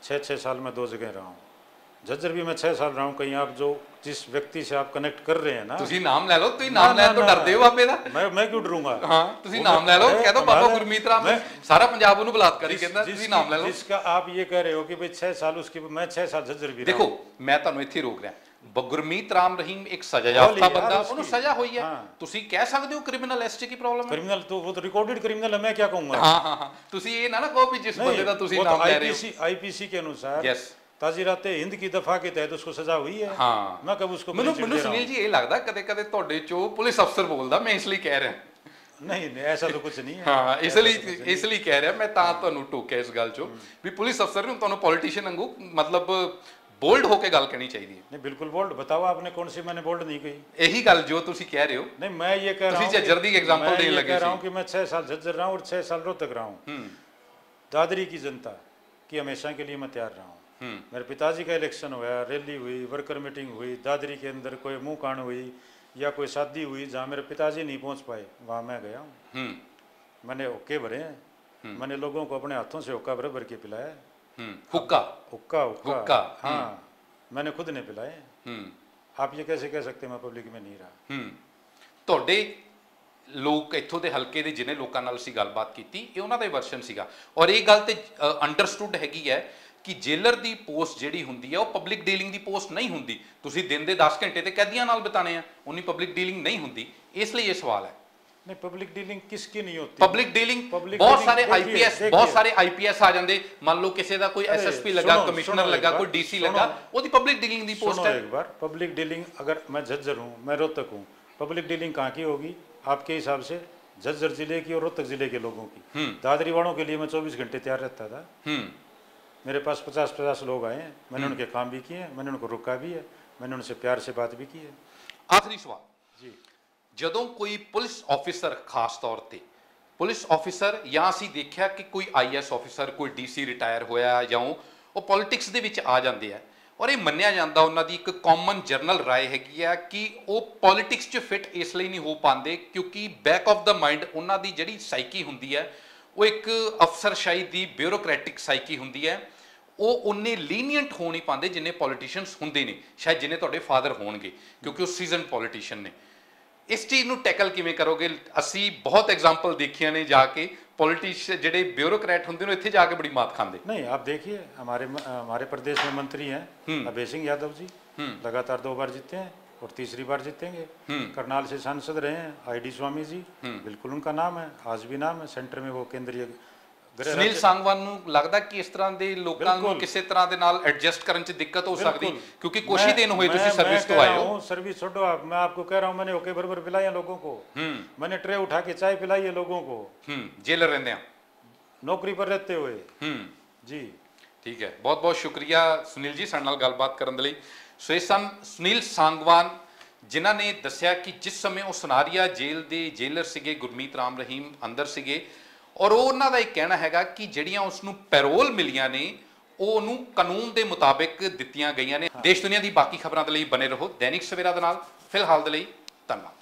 6-6 साल में 2 जगह रहा हूँ। झज्जर भी मैं 6 साल रहा हूँ। कहीं आप जो जिस व्यक्ति से आप कनेक्ट कर रहे हैं ना, तुसी नाम ले लो, तुसी नाम ले तो डरदे हो बाबे दा। मैं क्यों डरूंगा? हां, तुसी नाम ले लो, कह दो बाबा गुरमीत राम सारा पंजाब ਉਹਨੂੰ ਬਲਾਤਕਾਰੀ ਕਹਿੰਦਾ, ਤੁਸੀਂ ਨਾਮ ਲੈ ਲਓ। जिसका आप ये कह रहे हो कि भाई 6 साल उसकी, मैं 6 साल झज्जर भी रहा। देखो, मैं ਤੁਹਾਨੂੰ ਇੱਥੇ ਰੋਕ ਰਿਹਾ। ਗੁਰਮੀਤ ਰਾਮ ਰਹੀਮ ਇੱਕ ਸਜ਼ਾ ਯਾਫਤਾ ਬੰਦਾ, ਉਹਨੂੰ ਸਜ਼ਾ ਹੋਈ ਹੈ। ਤੁਸੀਂ ਕਹਿ ਸਕਦੇ ਹੋ ਕ੍ਰਿਮੀਨਲ ਐਸਟੀ ਕੀ ਪ੍ਰੋਬਲਮ ਹੈ? क्रिमिनल तो वो तो रिकॉर्डेड क्रिमिनल है, मैं क्या कहूंगा? हां, ਤੁਸੀਂ ਇਹ ਨਾ ਕਹੋ ਵੀ ਜਿਸ ਬੰਦੇ ਦਾ ਤੁਸੀਂ ਨਾਮ ਲੈ ਰਹੇ ਹੋ। आईपीसी के अनुसार यस, ताजीरात हिंद की दफा के तहत उसको सजा हुई है। हाँ, मैं कब उसको ਮੈਨੂੰ ਸੁਨੀਲ ਜੀ ਇਹ ਲੱਗਦਾ ਕਦੇ ਕਦੇ ਤੁਹਾਡੇ ਚੋਂ ਪੁਲਿਸ ਅਫਸਰ ਬੋਲਦਾ, ਮੈਂ ਇਸ ਲਈ ਕਹਿ ਰਿਹਾ। नहीं ऐसा तो कुछ नहीं है। हाँ, ਇਸ ਲਈ ਕਹਿ ਰਿਹਾ ਮੈਂ, ਤਾਂ ਤੁਹਾਨੂੰ ਟੋਕਿਆ ਇਸ ਗੱਲ ਚੋਂ ਵੀ ਪੁਲਿਸ ਅਫਸਰ ਨੂੰ ਤੁਹਾਨੂੰ ਪੋਲੀਟੀਸ਼ੀਅਨ ਵਾਂਗੂ ਮਤਲਬ बोल्ड होके गल कहनी चाहिए। नहीं बिल्कुल बोल्ड। बताओ आपने कौन सी मैंने बोल्ड नहीं कही? यही गल जो तुसी कह रहे हो। नहीं, मैं ये कह रहा हूं, झज्जर दी एग्जांपल देने लगे कह रहा हूं कि मैं 6 साल झज्जर रहा हूं और 6 साल रोहतक रहा हूं। दादरी की जनता की हमेशा के लिए मैं तैयार रहा हूं। मेरे पिताजी का इलेक्शन हुआ, रैली हुई, वर्कर मीटिंग हुई, दादरी के अंदर कोई मुंह कांड हुई या कोई शादी हुई जहाँ मेरे पिताजी नहीं पहुँच पाए, वहाँ मैं गया हूँ। मैंने हुक्के भरे हैं, मैंने लोगों को अपने हाथों से हुक्का भर के पिलाया। हुक्का हुक्का हुक्का हाँ, मैंने खुद ने पिलाए। आप ये कैसे कह सकते हैं मैं पब्लिक में नहीं रहा? ਤੁਹਾਡੇ ਲੋਕ ਇੱਥੋਂ ਦੇ ਹਲਕੇ ਦੇ ਜਿਹਨੇ ਲੋਕਾਂ ਨਾਲ ਅਸੀਂ ਗੱਲਬਾਤ ਕੀਤੀ, ਇਹ ਉਹਨਾਂ ਦਾ ਵਰਸ਼ਨ ਸੀਗਾ। ਔਰ ਇਹ ਗੱਲ ਤੇ ਅੰਡਰਸਟੂਡ ਹੈਗੀ ਹੈ ਕਿ ਜੇਲਰ ਦੀ ਪੋਸਟ ਜਿਹੜੀ ਹੁੰਦੀ ਹੈ ਉਹ ਪਬਲਿਕ ਡੀਲਿੰਗ ਦੀ ਪੋਸਟ ਨਹੀਂ ਹੁੰਦੀ। ਤੁਸੀਂ ਦਿਨ ਦੇ 10 ਘੰਟੇ ਤੇ ਕੈਦੀਆਂ ਨਾਲ ਬਿਤਾਣੇ ਆ, ਉਨੀ ਪਬਲਿਕ ਡੀਲਿੰਗ ਨਹੀਂ ਹੁੰਦੀ। ਇਸ ਲਈ ਇਹ ਸਵਾਲ ਹੈ। नहीं, पब्लिक डीलिंग किसकी नहीं होती? पब्लिक डीलिंग बहुत सारे आईपीएस आ जाते। मान लो किसी का कोई एसएसपी लगा, कमिश्नर लगा, कोई डीसी लगा, वो पब्लिक डीलिंग दी पोस्ट है। एक बार पब्लिक डीलिंग, अगर मैं झज्जर हूँ, मैं रोहतक हूँ, पब्लिक डीलिंग कहाँ की होगी आपके हिसाब से? झज्जर जिले की और रोहतक जिले के लोगों की। दादरी वालों के लिए मैं 24 घंटे तैयार रहता था। मेरे पास 50-50 लोग आए हैं, मैंने उनके काम भी किए हैं, मैंने उनको रुका भी है, मैंने उनसे प्यार से बात भी की है। आखिरी सवाल जी, ਜਦੋਂ ਕੋਈ ਪੁਲਿਸ ਆਫੀਸਰ, ਖਾਸ ਤੌਰ ਤੇ ਪੁਲਿਸ ਆਫੀਸਰ, ਜਾਂ ਅਸੀਂ ਦੇਖਿਆ ਕਿ ਕੋਈ ਆਈਐਸ ਆਫੀਸਰ, ਕੋਈ ਡੀਸੀ ਰਿਟਾਇਰ ਹੋਇਆ ਜਾਂ ਉਹ ਪੋਲਿਟਿਕਸ ਦੇ ਵਿੱਚ ਆ ਜਾਂਦੇ ਆ, ਔਰ ਇਹ ਮੰਨਿਆ ਜਾਂਦਾ ਉਹਨਾਂ ਦੀ ਇੱਕ ਕਾਮਨ ਜਰਨਲ ਰਾਏ ਹੈਗੀ ਆ ਕਿ ਉਹ ਪੋਲਿਟਿਕਸ 'ਚ ਫਿੱਟ ਇਸ ਲਈ ਨਹੀਂ ਹੋ ਪਾਉਂਦੇ ਕਿਉਂਕਿ ਬੈਕ ਆਫ ਦਾ ਮਾਈਂਡ ਉਹਨਾਂ ਦੀ ਜਿਹੜੀ ਸਾਈਕੀ ਹੁੰਦੀ ਹੈ ਉਹ ਇੱਕ ਅਫਸਰਸ਼ਾਹੀ ਦੀ ਬਿਊਰੋਕ੍ਰੈਟਿਕ ਸਾਈਕੀ ਹੁੰਦੀ ਹੈ। ਉਹ ਉਨੇ ਲੀਨੀਅੰਟ ਹੋ ਨਹੀਂ ਪਾਉਂਦੇ ਜਿੰਨੇ ਪੋਲੀਟੀਸ਼ੀਅਨਸ ਹੁੰਦੇ ਨੇ, ਸ਼ਾਇਦ ਜਿੰਨੇ ਤੁਹਾਡੇ ਫਾਦਰ ਹੋਣਗੇ, ਕਿਉਂਕਿ ਉਹ ਸੀਜ਼ਨ ਪੋਲੀਟੀਸ਼ੀਅਨ ਨੇ। ਇਸ ਚੀਜ਼ ਨੂੰ ਟੈਕਲ ਕਿਵੇਂ ਕਰੋਗੇ? ਅਸੀਂ ਬਹੁਤ ਐਗਜ਼ਾਮਪਲ ਦੇਖੀਆਂ ਨੇ ਜਾ ਕੇ पॉलिटिशियन ਜਿਹੜੇ ब्यूरोक्रेट होंगे ने इत्थे जाके बड़ी मात खाते। नहीं, आप देखिए हमारे प्रदेश में मंत्री हैं अभय सिंह यादव जी, लगातार 2 बार जीते हैं और तीसरी बार जीतेंगे। करनाल से सांसद रहे हैं ID स्वामी जी, बिल्कुल उनका नाम है, आज भी नाम है। सेंटर में वो केंद्रीय सुनील सांगवान ਨੂੰ ਲੱਗਦਾ ਕਿ ਇਸ ਤਰ੍ਹਾਂ ਦੇ ਲੋਕਾਂ ਨੂੰ ਕਿਸੇ ਤਰ੍ਹਾਂ ਦੇ ਨਾਲ ਐਡਜਸਟ ਕਰਨ 'ਚ ਦਿੱਕਤ ਹੋ ਸਕਦੀ क्योंकि कुछ ही दिन हुए ਤੁਸੀਂ सर्विस तो आए हो। सर्विस छोड़ो आप, मैं आपको कह रहा हूँ, मैंने ओके बराबर पिलाई है लोगों को, मैंने ट्रे उठा के चाय पिलाई है लोगों को, जेलर रहते हैं नौकरी पर रहते हुए जी। ठीक है, बहुत बहुत शुक्रिया सुनील जी ਸਾਡੇ ਨਾਲ ਗੱਲਬਾਤ ਕਰਨ ਦੇ ਲਈ। ਸੋ ਇਹ ਸਨ ਸੁਨੀਲ सांगवान ਜਿਨ੍ਹਾਂ ਨੇ ਦੱਸਿਆ ਕਿ ਜਿਸ ਸਮੇਂ ਉਹ ਸਨਾਰੀਆ ਜੇਲ੍ਹ ਦੇ ਜੇਲਰ ਸੀਗੇ, ਗੁਰਮੀਤ ਰਾਮ ਰਹੀਮ ਅੰਦਰ ਸੀਗੇ, ਔਰ ਉਹਨਾਂ ਦਾ ਇਹ ਕਹਿਣਾ ਹੈਗਾ ਕਿ ਜਿਹੜੀਆਂ ਉਸ ਨੂੰ ਪੈਰੋਲ ਮਿਲੀਆਂ ਨੇ ਉਹ ਉਹਨੂੰ ਕਾਨੂੰਨ ਦੇ ਮੁਤਾਬਿਕ ਦਿੱਤੀਆਂ ਗਈਆਂ ਨੇ। ਦੇਸ਼ ਦੁਨੀਆ ਦੀ ਬਾਕੀ ਖਬਰਾਂ ਦੇ ਲਈ ਬਨੇ ਰਹੋ ਦੈਨਿਕ ਸਵੇਰਾ ਦੇ ਨਾਲ। ਫਿਲਹਾਲ ਦੇ ਲਈ ਧੰਨਵਾਦ।